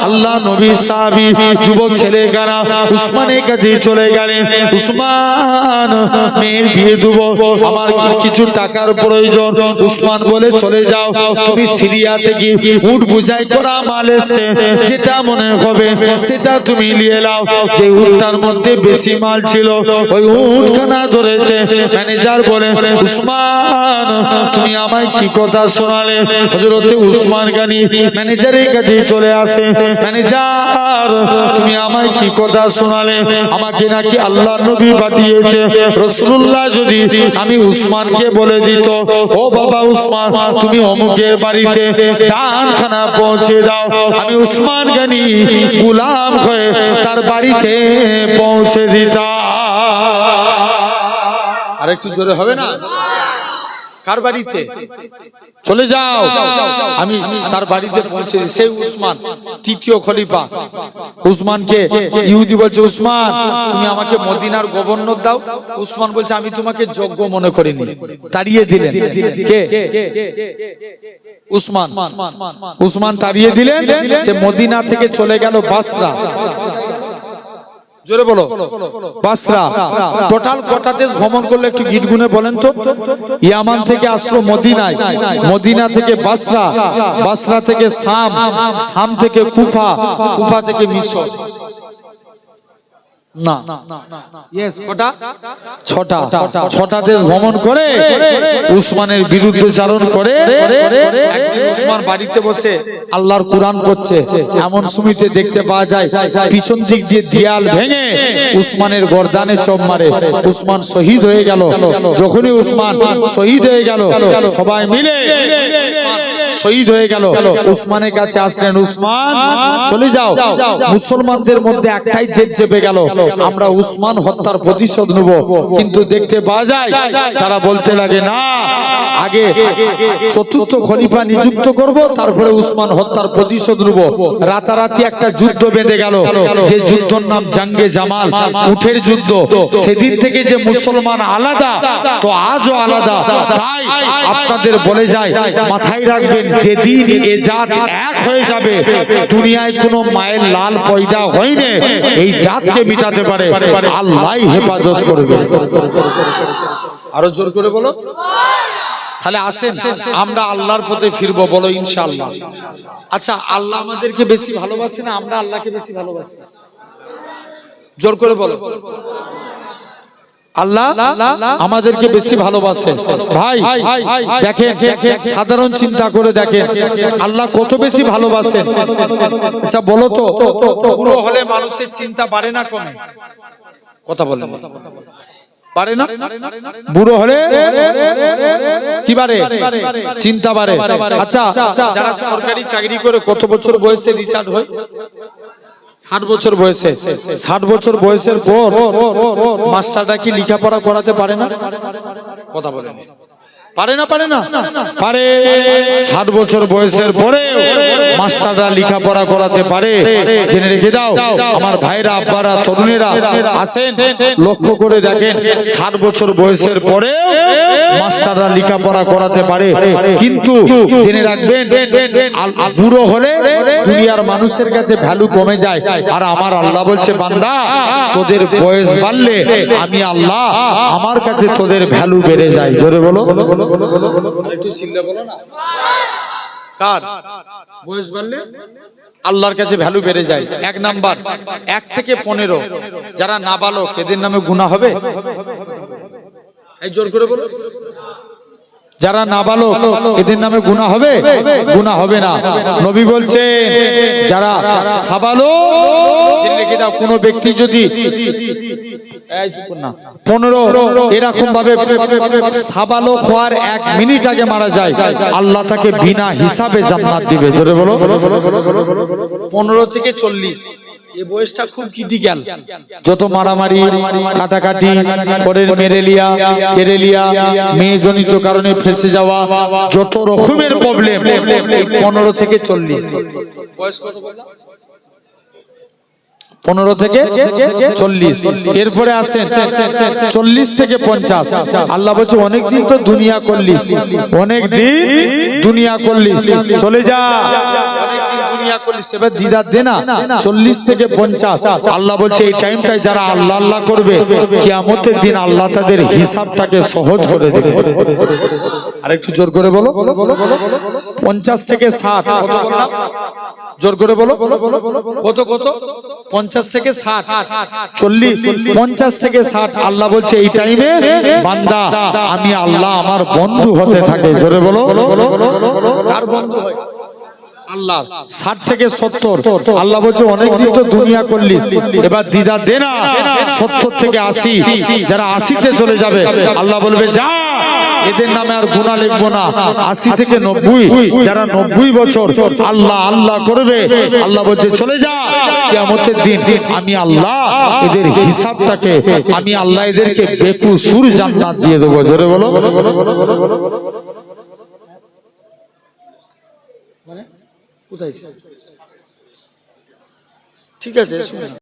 আল্লাহ নবী সাহাবী যুবক ছেলেরা উসমানের কাছে চলে গেলেন। উসমান মেয়ের বিয়ে দেব, আমার কিছু টাকার প্রয়োজন। উসমান বলে চলে যাও, তুমি সিরিয়া থেকে উট বুঝাই করা মাল এসেছে, যেটা মনে হবে সেটা তুমি নিয়ে নাও। যে উটটার মধ্যে বেশি মাল ছিল ওই উটখানা ধরেছে। ম্যানেজার বলে উসমান তুমি আমায় কি কথা শোনালে? হযরতে উসমান গনি ম্যানেজারের কাছে চলে আসে। ম্যানেজার তুমি আমায় কি কথা শোনালে? আমাকে নাকি আল্লাহ নবী পাঠিয়েছে। রাসূলুল্লাহ যদি আমি উসমানকে বলে দিত ও বাবা উসমান তুমি অমুকের বাড়িতে দানখানা পৌঁছে দাও, আমি উসমান গনি গোলাম হয়ে তার বাড়িতে পৌঁছে দিতাম। আরেকটু জোরে হবে না? কার বাড়িতে? চলে যাও, আমি তার বাড়িতে পৌঁছে দিই। সেই উসমান তৃতীয় খলিফা। উসমানকে ইহুদি বলছে উসমান তুমি আমাকে মদিনার গভর্নর দাও। উসমান বলছে আমি তোমাকে যোগ্য মনে করিনি। তাড়িয়ে দিলেন। কে? উসমান। উসমান তাড়িয়ে দিলেন। সে মদিনা থেকে চলে গেল বাসরা। জোরে বলো। বাসরা। টোটাল কটা দেশ ভ্রমণ করলে একটু গিট গুনে বলেন তো? ইয়ামান থেকে আসলো মদিনায়, মদিনা থেকে বাসরা, বাসরা থেকে শাম, শাম থেকে কুফা, কুফা থেকে মিশর। না ইয়েস কটা? ছটা। ছটা দেশ ভ্রমণ করে উসমানের বিরুদ্ধে চারণ করে একদিন উসমান বাড়িতে বসে আল্লাহর কুরআন পড়ছে। এমন সময়তে দেখতে পাওয়া যায় পিছন দিক দিয়ে দেয়াল ভেঙে উসমানের গর্দানে চোপ মারে। উসমান শহীদ হয়ে গেল। যখনই উসমান শহীদ হয়ে গেল সবাই মিলে শহীদ হয়ে গেল। উসমানের কাছে আসলেন। উসমান চলে যাও। মুসলমানদের মধ্যে একটাই জেদ চেপে গেল, আমরা উসমান হত্যার প্রতিশোধ নেব। কিন্তু দেখতে পাওয়া যায় তারা বলতে লাগে না, আগে চতুর্থ খলিফা নিযুক্ত করব, তারপরে উসমান হত্যার প্রতিশোধ নেব। রাতারাতি একটা যুদ্ধ বেঁধে গেল, যে যুদ্ধের নাম জাঙ্গে জামাল, উটের যুদ্ধ। সেদিন থেকে যে মুসলমান আলাদা, তো আজও আলাদা। তাই আপনাদের বলে যায়, মাথায় রাখবেন যেদিন এ জাত এক হয়ে যাবে, দুনিয়ায় কোনো মায়ের লাল পয়দা হয়নি এই জাতকে মিটাতে পারে আল্লাহই হেফাজত করবে। আরো জোর করে বলো। তাহলে আসেন আমরা আল্লাহর পথে ফিরবো, বলো ইনশাআল্লাহ। আচ্ছা আল্লাহ আমাদেরকে বেশি ভালোবাসে না আমরা আল্লাহকে বেশি ভালোবাসি? জোর করে বলো। আল্লাহ আমাদেরকে বেশি ভালোবাসে। ভাই দেখেন, সাধারণ চিন্তা করে দেখেন আল্লাহ কত বেশি ভালোবাসেন। আচ্ছা বলো তো, পুরো হলে মানুষের চিন্তা বাড়ে না কমে? কথা বলেন। পারে না? বুড়ো হলে কি বাড়ে? চিন্তা বাড়ে। আচ্ছা, যারা সরকারি চাকরি করে কত বছর বয়সে রিটায়ার্ড হয়? 60 বছর বয়সে। 60 বছর বয়সের পর মাস্টারটা কি লেখাপড়া করাতে পারে না? কথা বলেন। পারে না? পারে না? পারে। 60 বছর বয়সের পরে মাস্টাররা লেখাপড়া করাতে পারে। জেনে রেখে দাও আমার ভাইরা, আব্বারা, তরুণেরা, আসেন লক্ষ্য করে দেখেন, 60 বছর বয়সের পরে মাস্টাররা লেখাপড়া করাতে পারে। কিন্তু জেনে রাখবেন, বুড়ো হলে দুনিয়ার মানুষের কাছে ভ্যালু কমে যায়। আর আমার আল্লাহ বলছে, বান্দা তোদের বয়স বাড়লে আমি আল্লাহ, আমার কাছে তোদের ভ্যালু বেড়ে যায়। জোরে বলো, একটু চিল্লা বলো না। কার বয়স বাড়লে আল্লাহর কাছে ভ্যালু বেড়ে যায়? 1 নাম্বার, 1 থেকে 15 যারা নাবালক, এদের নামে গুনাহ হবে? এই জোর করে বলো। যারা নাবালক এদের নামে গুনাহ হবে? গুনাহ হবে না। নবী বলছেন যারা সাবালক, জেনে রেখে দাও, কোন ব্যক্তি যদি 15 এরকম ভাবে সাবালক হওয়ার 1 মিনিট আগে মারা যায়, আল্লাহ তাকে বিনা হিসাবে জান্নাত দিবে। জোরে বলো। 15 থেকে 40 এই বয়সটা খুব ক্রিটিক্যাল। যত মারামারি, কাটাকাটি, পরের মেরেলিয়া, কেরেলিয়া, মেয়েজনিত কারণে ফেসে যাওয়া, যত রকমের প্রবলেম এই 15 থেকে 40। বয়স কত বললাম? 15 থেকে 40। এরপরে আসেন 40 থেকে 50। আল্লাহ বলছে অনেকদিন তো দুনিয়া করলিস, অনেকদিন দুনিয়া করলিস, চলে যা। অনেকদিন দুনিয়া করলিস, এবার দিদার দে না। 40 থেকে 50 আল্লাহ বলছে এই টাইমটায় যারা আল্লাহ আল্লাহ করবে, কিয়ামতের দিন আল্লাহ তাদের হিসাবটাকে সহজ করে দেবে। আর একটু জোর করে বলো। 50 থেকে 60 কত বললাম? জোর করে বলো। কত কত? 50 থেকে 60, 40, 50 থেকে 60। আল্লাহ বলছে এই টাইমে বান্দা আমি আল্লাহ আমার বন্ধু হতে থাকে। জোরে বলো। কার বন্ধু হয়? আল্লাহ। 60 থেকে 70 আল্লাহ বলছে অনেকদিন তো দুনিয়া করলিস, এবার দিদা দে না। 70 থেকে 80 যারা 80 তে চলে যাবে, আল্লাহ বলবে যা, এদের নামে আর গুনাহ লিখবো না। 80 থেকে 90 যারা 90 বছর আল্লাহ আল্লাহ করবে, আল্লাহ বলছে চলে যা, কিয়ামতের দিন আমি আল্লাহ এদের হিসাবটাকে, আমি আল্লাহ এদেরকে বেকুসুর জান্নাত দিয়ে দেবো। জোরে বলো। কোথায়? ঠিক আছে।